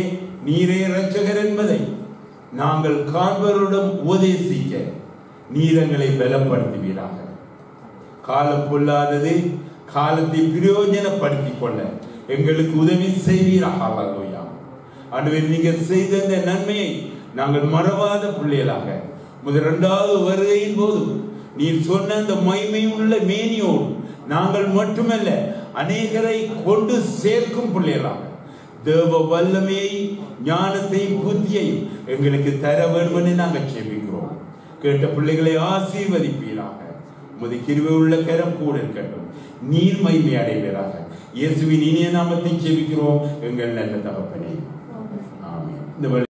நீரே இரட்சகர் என்பதை நாங்கள் காண்பவரிடம் உபதேசிக்க நீர் எங்களை பலப்படுத்துவீராக. காலம் பொல்லாதது, காலத்தை பிரயோஜனப்படுத்திக் கொள்ள எங்களுக்கு உதவி செய்வீராக. ஹல்லேலூயா. ஆண்டவரே, நீங்கள் செய்த இந்த நன்மையை நாங்கள் மறவாத பிள்ளைகளாக இரண்டாவது வருகையின் போது நீர் சொன்ன அந்த மகிமையுள்ள மேனியோடு நாங்கள் மட்டுமல்ல அநேகரை கொண்டு சேர்க்கும் பிள்ளைகளாக தேவ வல்லமையை, ஞானத்தையும் புத்தியையும் எங்களுக்கு தர வேண்டும் என்று நாங்கள் ஜெபிக்கிறோம். கேட்ட பிள்ளைகளை ஆசீர்வதிப்பீராக. உமது கிருபை உள்ள கரம் கூட இருக்கட்டும். நீர் மகிமை அடைவீராக. இயேசுவின் இனிய நாமத்தை ஜெபிக்கிறோம் எங்கள் நல்ல தகப்பனே. ஆமென். இந்த